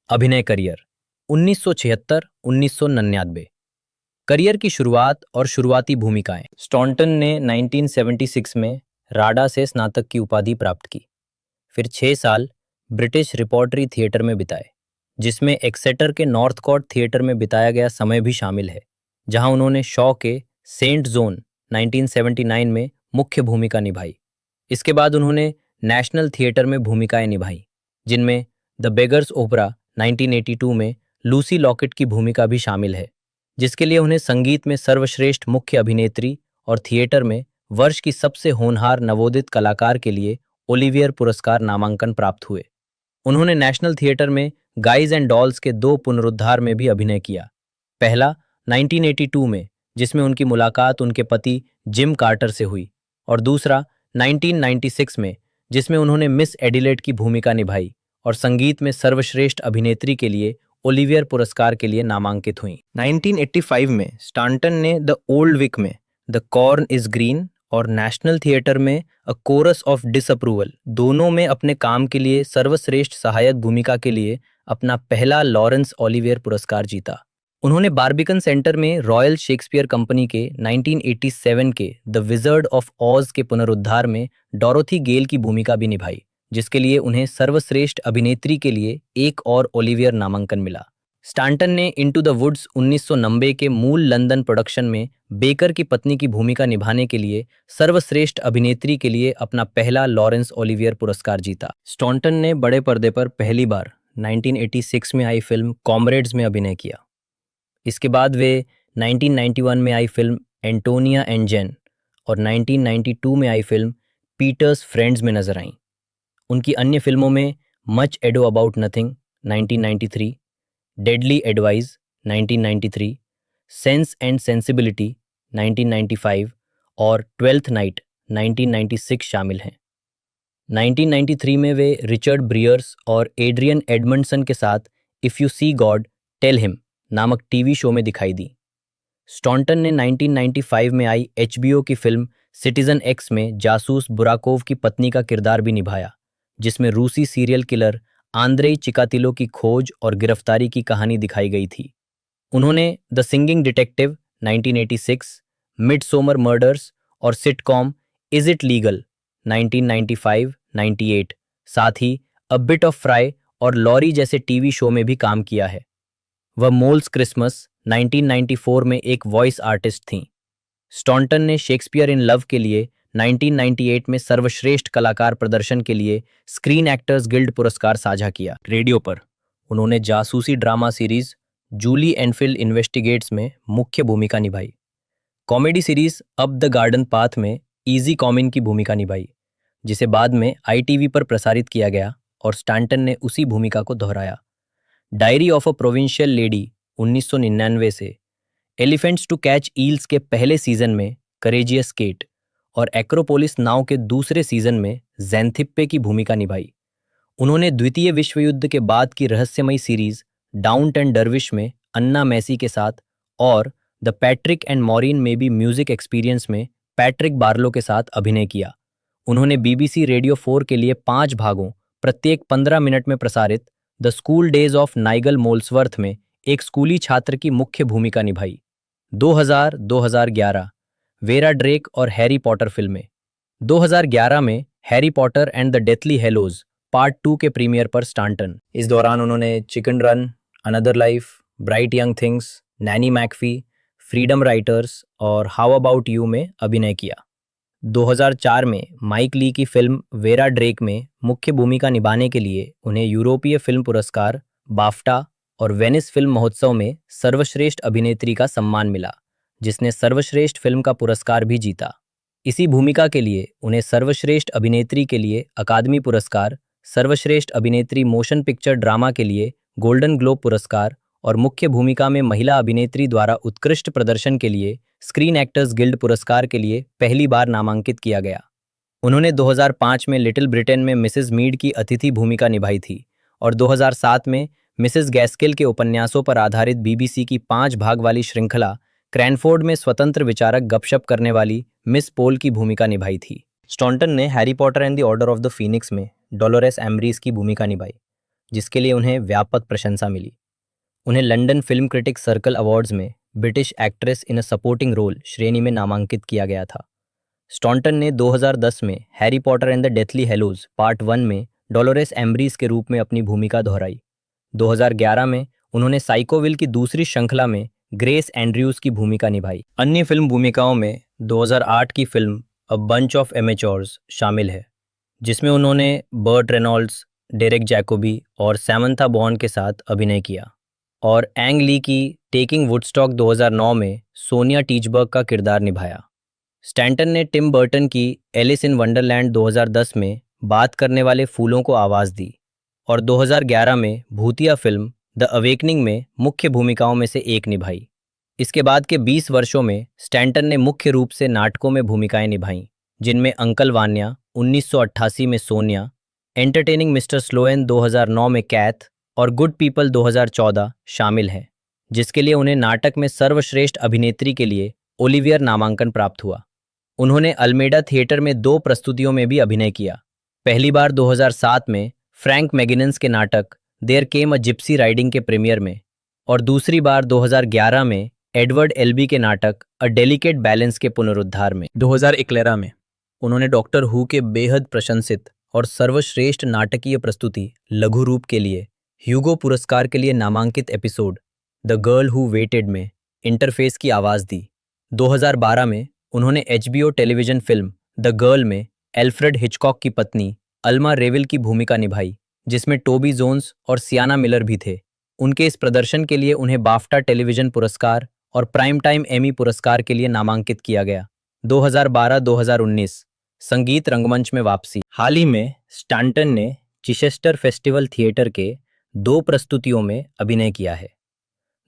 अभिनय करियर 1976-1999। करियर की शुरुआत और शुरुआती भूमिकाएं। स्टॉन्टन ने 1976 में राडा से स्नातक की उपाधि प्राप्त की। फिर 6 साल ब्रिटिश रिपोर्टरी थिएटर में बिताए, जिसमें एक्सेटर के नॉर्थ कॉर्ट थिएटर में बिताया गया समय भी शामिल है, जहां उन्होंने शॉ के सेंट जोन 1979 में मुख्य भूमिका निभाई। इसके बाद उन्होंने नेशनल थिएटर में भूमिकाएं निभाई, जिनमें द बेगर्स ओपेरा 1982 में लूसी लॉकेट की भूमिका भी शामिल है, जिसके लिए उन्हें संगीत में सर्वश्रेष्ठ मुख्य अभिनेत्री और थिएटर में वर्ष की सबसे होनहार नवोदित कलाकार के लिए ओलिवियर पुरस्कार नामांकन प्राप्त हुए। उन्होंने नेशनल थिएटर में गाइज एंड डॉल्स के 2 पुनरुद्धार में भी अभिनय किया। पहला 1982 में, जिसमें उनकी मुलाकात उनके पति जिम कार्टर से हुई, और दूसरा 1996 में, जिसमें उन्होंने मिस एडिलेड की भूमिका निभाई और संगीत में सर्वश्रेष्ठ अभिनेत्री के लिए ओलिवियर पुरस्कार के लिए नामांकित हुई। 1985 में स्टॉन्टन ने द ओल्ड विक में द कॉर्न इज ग्रीन और नेशनल थिएटर में अ कोरस ऑफ डिसअप्रूवल, दोनों में अपने काम के लिए सर्वश्रेष्ठ सहायक भूमिका के लिए अपना पहला लॉरेंस ओलिवियर पुरस्कार जीता। उन्होंने बार्बिकन सेंटर में रॉयल शेक्सपियर कंपनी के 1987 के द विजर्ड ऑफ ऑज के पुनरुद्धार में डोरोथी गेल की भूमिका भी निभाई, जिसके लिए उन्हें सर्वश्रेष्ठ अभिनेत्री के लिए एक और ओलिवियर नामांकन मिला। स्टॉन्टन ने इनटू द वुड्स 1990 के मूल लंदन प्रोडक्शन में बेकर की पत्नी की भूमिका निभाने के लिए सर्वश्रेष्ठ अभिनेत्री के लिए अपना पहला लॉरेंस ओलिवियर पुरस्कार जीता। स्टॉन्टन ने बड़े पर्दे पर पहली बार 1986 में आई फिल्म कॉमरेड्स में अभिनय किया। इसके बाद वे 1991 में आई फिल्म एंटोनिया एंड जैन और 1992 में आई फिल्म पीटर्स फ्रेंड्स में नजर आईं। उनकी अन्य फिल्मों में much ado about nothing 1993, deadly advice 1993, sense and sensibility 1995 और ट्वेल्थ नाइट 1996 शामिल हैं। 1993 में वे रिचर्ड ब्रियर्स और एड्रियन एडमंडसन के साथ if you see God tell him नामक टीवी शो में दिखाई दी। स्टॉन्टन ने 1995 में आई एचबीओ की फिल्म सिटीजन एक्स में जासूस बुराकोव की पत्नी का किरदार भी निभाया, जिसमें रूसी सीरियल किलर आंद्रेई चिकातिलो की खोज और गिरफ्तारी की कहानी दिखाई गई थी। उन्होंने द सिंगिंग डिटेक्टिव 1986, मिडसोमर मर्डर्स और सिटकॉम इज इट लीगल 1995-98, साथ ही अ बिट ऑफ फ्राई और लॉरी जैसे टीवी शो में भी काम किया है। वह मोल्स क्रिसमस 1994 में एक वॉइस आर्टिस्ट थीं। स्टॉन्टन ने शेक्सपियर इन लव के लिए 1998 में सर्वश्रेष्ठ कलाकार प्रदर्शन के लिए स्क्रीन एक्टर्स गिल्ड पुरस्कार साझा किया। रेडियो पर उन्होंने जासूसी drama series Julie and Phil investigates में मुख्य भूमिका निभाई। Comedy series up the garden path में इजी कॉमिन की भूमिका निभाई, जिसे बाद में आईटीवी पर प्रसारित किया गया और स्टैंटन ने उसी भूमिका को दोहराया। Diary of a provincial lady 1999 से, एलिफेंट्स टू कैच ईल्स के पहले सीजन में करेजियस केट और एक्रोपोलिस नाव के दूसरे सीजन में ज़ैंथिप्पे की भूमिका निभाई। उन्होंने द्वितीय विश्व युद्ध के बाद की रहस्यमयी सीरीज डाउनटन डर्विश में अन्ना मैसी के साथ और द पैट्रिक एंड मॉरीन में भी म्यूजिक एक्सपीरियंस में पैट्रिक बार्लो के साथ अभिनय किया। उन्होंने बीबीसी रेडियो 4 के लिए 5 भागों प्रत्येक 15 मिनट में प्रसारित the school days of Nigel Molesworth में एक स्कूली छात्र की मुख्य भूमिका निभाई। 2000-2011 वेरा ड्रेक और हैरी पॉटर फिल्में। 2011 में Harry Potter and the deathly halos part 2 के प्रीमियर पर स्टांटन। इस दौरान उन्होंने chicken run, another life, bright young things, Nanny McPhee, freedom writers और हाउ अबाउट यू में अभिनय किया। 2004 में माइक ली की फिल्म वेरा ड्रेक में मुख्य भूमिका निभाने के लिए उन्हें यूरोपीय फिल्म पुरस्कार, बाफ्टा और वेनिस फिल्म महोत्सव में सर्वश्रेष्ठ अभिनेत्री का सम्मान मिला, जिसने सर्वश्रेष्ठ फिल्म का पुरस्कार भी जीता। इसी भूमिका के लिए उन्हें सर्वश्रेष्ठ अभिनेत्री के लिए अकादमी पुरस्कार, सर्वश्रेष्ठ अभिनेत्री मोशन पिक्चर ड्रामा के लिए गोल्डन ग्लोब पुरस्कार और मुख्य भूमिका में महिला अभिनेत्री द्वारा उत्कृष्ट प्रदर्शन के लिए स्क्रीन एक्टर्स गिल्ड पुरस्कार के लिए पहली बार नामांकित किया गया। उन्होंने 2005 में लिटिल ब्रिटेन में मिसेस मीड की अतिथि भूमिका निभाई थी और 2007 में मिसेस गैस्किल के उपन्यासों पर आधारित बीबीसी की 5 भाग वाली श्रृंखला क्रैनफोर्ड में स्वतंत्र विचारक गपशप करने वाली मिस पोल की भूमिका निभाई थी। स्टॉन्टन ने Harry Potter and the order of the Phoenix में डोलोरेस एम्ब्रीज की भूमिका निभाई, जिसके लिए उन्हें व्यापक प्रशंसा मिली। उन्हें London film critic circle awards में British actress in a supporting role श्रेणी में नामांकित किया गया था। स्टॉन्टन ने 2010 में Harry Potter and the deathly halos part 1 में डोलोरेस एम्ब्रीज के रूप में अपनी भूमिका दोहराई। 2011 में उन्होंने साइकोविल की दूसरी श्रृंखला में ग्रेस एंड्रयूज की भूमिका निभाई। अन्य फिल्म भूमिकाओं में 2008 की film a bunch of amateurs शामिल है, जिसमें उन्होंने बर्ट रेनॉल्ड्स, डेरेक जैकोबी और सैमंथा बॉन्ड के साथ अभिनय किया, और एंग ली की टेकिंग वुडस्टॉक 2009 में सोनिया टीचबर्ग का किरदार निभाया। स्टैंटन ने टिम बर्टन की एलिस इन वंडरलैंड 2010 में बात करने वाले फूलों को आवाज़ दी और 2011 में भूतिया फिल्म द अवेकनिंग में मुख्य भूमिकाओं में से एक निभाई। इसके बाद के 20 वर्षों में स्टैंटन ने मुख्य रूप से नाटकों में भूमिकाएं निभाईं, जिनमें अंकल वान्या 1988 में सोनिया, एंटरटेनिंग मिस्टर स्लोएन 2009 में कैथ और गुड पीपल 2014 शामिल हैं, जिसके लिए उन्हें नाटक में सर्वश्रेष्ठ अभिनेत्री के लिए ओलिवियर नामांकन प्राप्त हुआ। उन्होंने अल्मेडा थिएटर में 2 प्रस्तुतियों में भी अभिनय किया। पहली बार 2007 में फ्रैंक मैगिनन्स के नाटक there came a gypsy riding के प्रीमियर में, और दूसरी बार 2011 में एडवर्ड एल्बी के नाटक अ डेलिकेट बैलेंस के पुनरुद्धार में। 2011 में उन्होंने डॉक्टर हू के बेहद प्रशंसित और सर्वश्रेष्ठ नाटकीय प्रस्तुति लघु रूप के लिए ह्यूगो पुरस्कार के लिए नामांकित episode the girl who waited में इंटरफेस की आवाज़ दी। 2012 में उन्होंने HBO television film the girl में एल्फ्रेड हिचकॉक की पत्नी अल्मा रेविल की भूमिका निभाई, जिसमें टोबी जोन्स और सियाना मिलर भी थे। उनके इस प्रदर्शन के लिए उन्हें बाफ्टा टेलीविजन पुरस्कार और प्राइम टाइम एमी पुरस्कार के लिए नामांकित किया गया। 2012-2019 संगीत रंगमंच में वापसी। हाल ही में स्टैंटन ने चिचेस्टर फेस्टिवल थिएटर के 2 प्रस्तुतियों में अभिनय किया है।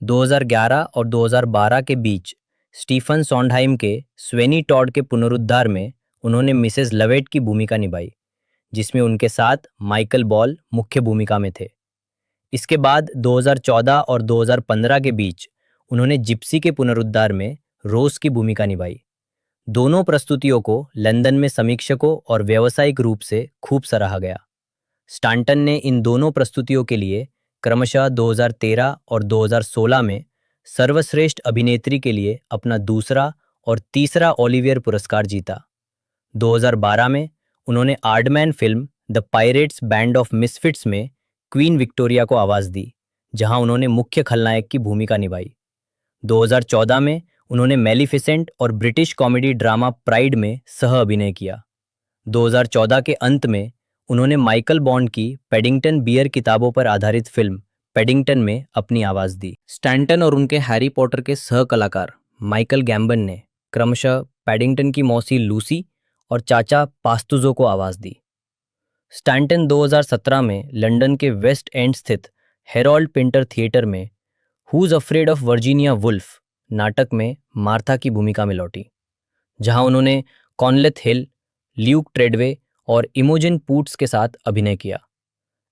2011 और 2012 के बीच स्टीफन सॉन्डहाइम के स्वेनी टॉड के पुनरुद्धार में उन्होंने मिसेस लवेट की भूमिका निभाई, जिसमें उनके साथ माइकल बॉल मुख्य भूमिका में थे। इसके बाद 2014 और 2015 के बीच उन्होंने जिप्सी के पुनरुद्धार में रोज की भूमिका निभाई। दोनों प्रस्तुतियों को लंदन में समीक्षकों और व्यावसायिक रूप से खूब सराहा गया। स्टैंटन ने इन दोनों प्रस्तुतियों के लिए क्रमशः 2013 और 2016 में सर्वश्रेष्ठ अभिनेत्री के लिए अपना दूसरा और तीसरा ओलिवियर पुरस्कार जीता। 2012 में उन्होंने Aardman film the pirates band of misfits में क्वीन विक्टोरिया को आवाज़ दी, जहां उन्होंने मुख्य खलनायक की भूमिका निभाई। 2014 में उन्होंने मेलिफिसेंट और ब्रिटिश कॉमेडी ड्रामा प्राइड में सह अभिनय किया। 2014 के अंत में उन्होंने माइकल बॉन्ड की पेडिंगटन बियर किताबों पर आधारित फिल्म पेडिंगटन में अपनी आवाज़ दी। स्टैंटन और उनके हैरी पॉटर के सह कलाकार माइकल गैम्बन ने क्रमशः पेडिंगटन की मौसी लूसी और चाचा पास्तुजो को आवाज़ दी। स्टैंटन 2017 में लंदन के वेस्ट एंड स्थित हेरोल्ड पिंटर थिएटर में who's afraid of Virginia Woolf नाटक में मार्था की भूमिका में लौटी, जहां उन्होंने कॉनलेथ हिल, ल्यूक ट्रेडवे और इमोजिन पूट्स के साथ अभिनय किया।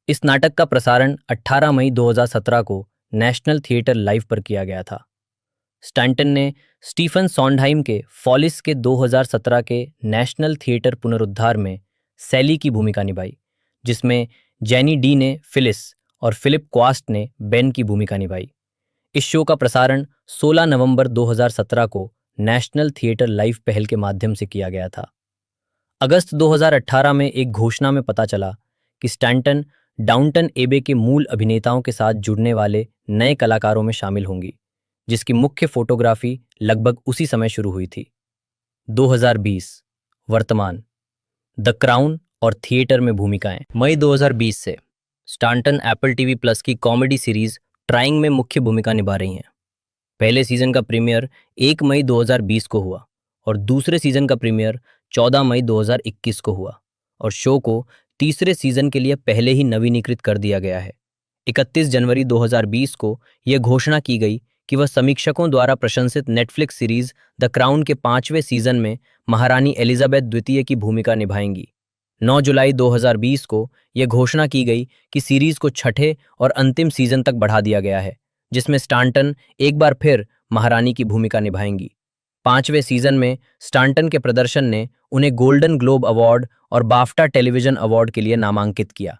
इस नाटक का प्रसारण 18 मई 2017 को नेशनल थिएटर लाइव पर किया गया था। स्टैंटन ने स्टीफन सॉन्डहाइम के फॉलिस के 2017 के नेशनल थिएटर पुनरुद्धार में सैली की भूमिका निभाई, जिसमें जेनी डी ने फिलिस और फिलिप क्वास्ट ने बेन की भूमिका निभाई। इस शो का प्रसारण 16 नवंबर 2017 को नेशनल थिएटर लाइव पहल के माध्यम से किया गया था। अगस्त 2018 में एक घोषणा में पता चला कि स्टैंटन डाउनटन एबे के मूल अभिनेताओं के साथ जुड़ने वाले नए कलाकारों में शामिल होंगी, जिसकी मुख्य फोटोग्राफी लगभग उसी समय शुरू हुई थी। 2020 वर्तमान द क्राउन और थिएटर में भूमिकाएं। मई 2020 से स्टैंटन एप्पल टीवी प्लस की कॉमेडी सीरीज ट्राइंग में मुख्य भूमिका निभा रही हैं। पहले सीजन का प्रीमियर 1 मई 2020 को हुआ और दूसरे सीजन का प्रीमियर 14 मई 2021 को हुआ और शो को तीसरे सीजन के लिए पहले ही नवीनीकृत कर दिया गया है। 31 जनवरी 2020 को यह घोषणा की गई कि वह समीक्षकों द्वारा प्रशंसित नेटफ्लिक्स सीरीज द क्राउन के 5वें सीजन में महारानी एलिजाबेथ द्वितीय की भूमिका निभाएंगी। 9 जुलाई 2020 को यह घोषणा की गई कि सीरीज को छठे और अंतिम सीजन तक बढ़ा दिया गया है, जिसमें स्टैंटन एक बार फिर महारानी की भूमिका निभाएंगी। 5वें सीजन में स्टैंटन के प्रदर्शन ने उन्हें गोल्डन ग्लोब अवार्ड और बाफ्टा टेलीविजन अवार्ड के लिए नामांकित किया।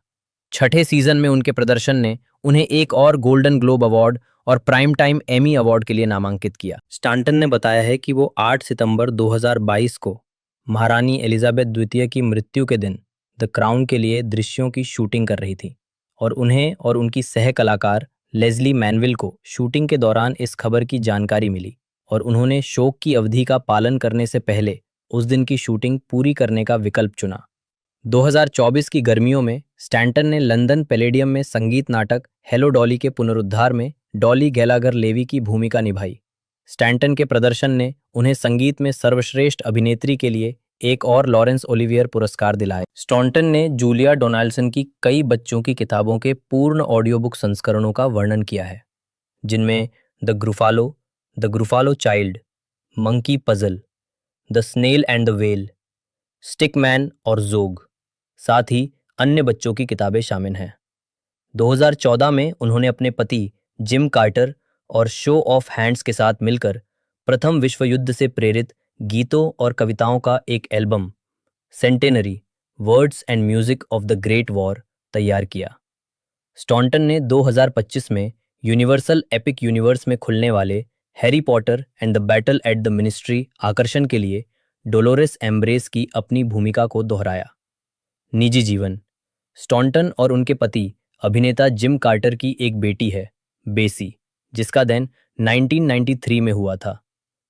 छठे सीजन में उनके प्रदर्शन ने उन्हें एक और गोल्डन ग्लोब अवार्ड और प्राइम टाइम एमी अवार्ड के लिए नामांकित किया। स्टैंटन ने बताया है कि वो 8 सितंबर 2022 को महारानी एलिजाबेथ द्वितीय की मृत्यु के दिन द क्राउन के लिए दृश्यों की शूटिंग कर रही थी और उन्हें और उनकी सह कलाकार लेस्ली मैनविल को शूटिंग के दौरान इस खबर की जानकारी मिली और उन्होंने शोक की अवधि का पालन करने से पहले उस दिन की शूटिंग पूरी करने का विकल्प चुना। 2024 की गर्मियों में स्टैंटन ने लंदन पैलेडियम में संगीत नाटक हेलो डॉली के पुनरुद्धार में डॉली गैलागर लेवी की भूमिका निभाई। स्टैंटन के प्रदर्शन ने उन्हें संगीत में सर्वश्रेष्ठ अभिनेत्री के लिए एक और लॉरेंस ओलिवियर पुरस्कार दिलाए। स्टैंटन ने जूलिया डोनाल्डसन की कई बच्चों की किताबों के पूर्ण ऑडियो बुक संस्करणों का वर्णन किया है, जिनमें the Gruffalo child, monkey puzzle, the snail and the whale, stickman और जोग, साथ ही अन्य बच्चों की किताबें शामिल हैं। 2014 में उन्होंने अपने पति जिम कार्टर और शो ऑफ हैंड्स के साथ मिलकर प्रथम विश्व युद्ध से प्रेरित गीतों और कविताओं का एक album centenary words and music of the great war तैयार किया। स्टैंटन ने 2025 में यूनिवर्सल एपिक यूनिवर्स में खुलने वाले Harry Potter and the battle at the ministry आकर्षण के लिए डोलोरेस एम्ब्रेस की अपनी भूमिका को दोहराया। निजी जीवन। स्टैंटन और उनके पति अभिनेता जिम कार्टर की एक बेटी है, बेसी, जिसका दिन 1993 में हुआ था।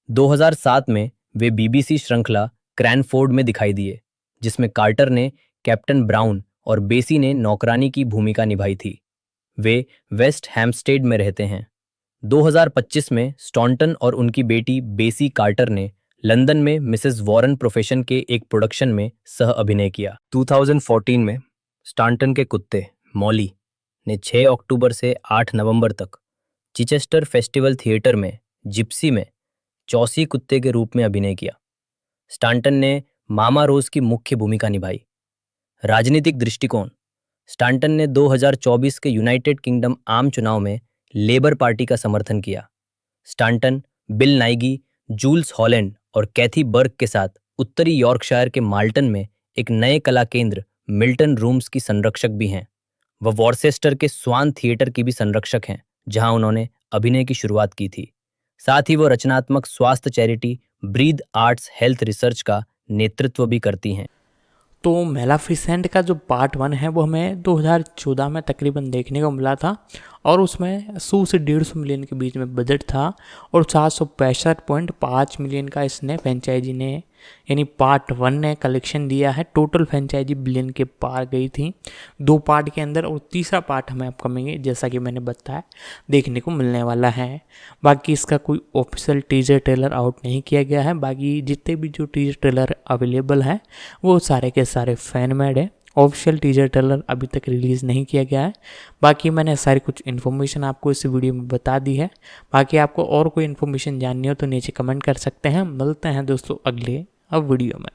2007 में वे बीबीसी श्रृंखला क्रैनफोर्ड में दिखाई दिए, जिसमें कार्टर ने कैप्टन ब्राउन और बेसी ने नौकरानी की भूमिका निभाई थी। वे वेस्ट हैम्पस्टेड में रहते हैं। 2025 में स्टैंटन और उनकी बेटी बेसी कार्टर ने लंदन में मिसेस वॉरेन प्रोफेशन के एक प्रोडक्शन में सह अभिनय किया। 2014 में स्टैंटन के कुत्ते मॉली ने 6 अक्टूबर से 8 नवंबर तक चिचेस्टर फेस्टिवल थिएटर में जिप्सी में चौसी कुत्ते के रूप में अभिनय किया। स्टैंटन ने मामा रोज की मुख्य भूमिका निभाई। राजनीतिक दृष्टिकोण। स्टैंटन ने 2024 के यूनाइटेड किंगडम आम चुनाव में लेबर पार्टी का समर्थन किया। Staunton Bill Nighy, Jools Holland और कैथी बर्ग के साथ उत्तरी यॉर्कशायर के माल्टन में एक नए कला केंद्र मिल्टन रूम्स की संरक्षक भी हैं। वह वॉर्सेस्टर के स्वान थिएटर की भी संरक्षक हैं, जहां उन्होंने अभिनय की शुरुआत की थी। साथ ही वो रचनात्मक स्वास्थ्य charity breathe arts health research का नेतृत्व भी करती हैं। तो मेलाफिसेंट का जो पार्ट 1 है वो हमें 2014 में तकरीबन देखने को मिला था और उसमें 100 से 150 मिलियन के बीच में बजट था और 765.5 मिलियन का इसने फ्रेंचाइजी ने यानी पार्ट 1 ने कलेक्शन दिया है। टोटल फ्रेंचाइजी बिलियन के पार गई थी 2 पार्ट के अंदर, और तीसरा पार्ट हमें अपकमिंग जैसा कि मैंने बताया देखने को मिलने वाला है। बाकी इसका कोई ऑफिशियल टीजर ट्रेलर आउट नहीं किया गया है। बाकी जितने भी जो टीजर ट्रेलर अवेलेबल हैं वो सारे के सारे फैन मेड है। ऑफिशियल टीजर ट्रेलर अभी तक रिलीज़ नहीं किया गया है। बाकी मैंने सारी कुछ इन्फॉर्मेशन आपको इस वीडियो में बता दी है। बाकी आपको और कोई इन्फॉर्मेशन जाननी हो तो नीचे कमेंट कर सकते हैं। मिलते हैं दोस्तों अगले वीडियो में।